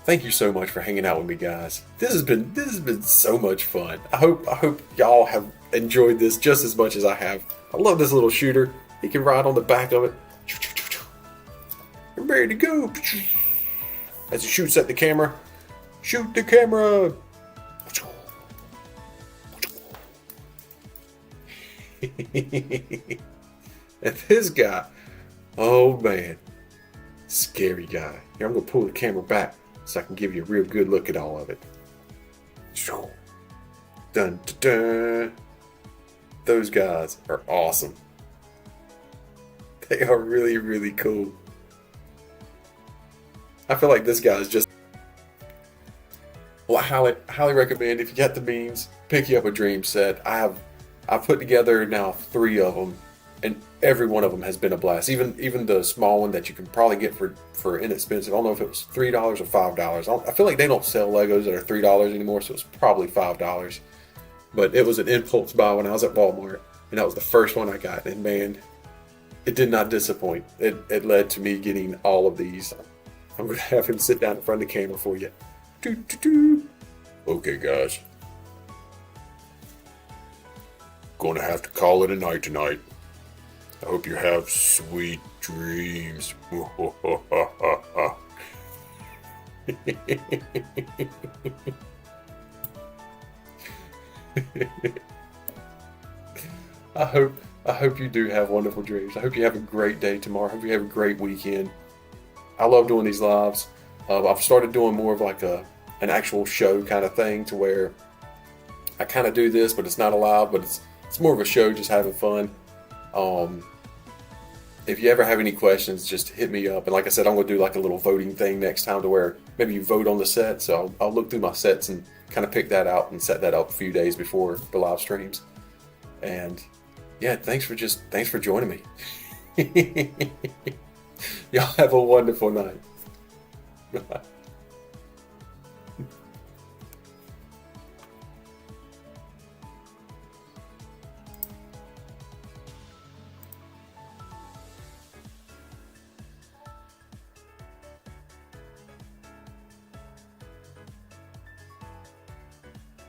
Thank you so much for hanging out with me, guys. This has been so much fun. I hope y'all have enjoyed this just as much as I have. I love this little shooter. You can ride on the back of it. I'm ready to go. As it shoots at the camera. Shoot the camera. And this guy, oh man, scary guy. Here, I'm gonna pull the camera back so I can give you a real good look at all of it. Dun, dun, dun. Those guys are awesome. They are really, really cool. I feel like this guy is just... Well, I highly recommend, if you got the means, pick you up a Dreamzzz set. I've put together now 3 of them, and every one of them has been a blast. Even the small one that you can probably get for inexpensive. I don't know if it was $3 or $5. I feel like they don't sell Legos that are $3 anymore, so it's probably $5. But it was an impulse buy when I was at Walmart, and that was the first one I got. And man, it did not disappoint. It led to me getting all of these. I'm going to have him sit down in front of the camera for you. Okay, guys. Going to have to call it a night tonight. I hope you have sweet dreams. I hope you do have wonderful dreams. I hope you have a great day tomorrow. I hope you have a great weekend. I love doing these lives. I've started doing more of like an actual show kind of thing, to where I kind of do this, but it's not a live, but it's more of a show, just having fun. If you ever have any questions, just hit me up. And like I said, I'm going to do like a little voting thing next time, to where maybe you vote on the set. So I'll look through my sets and kind of pick that out and set that up a few days before the live streams. And yeah, thanks for joining me. Y'all have a wonderful night. Bye.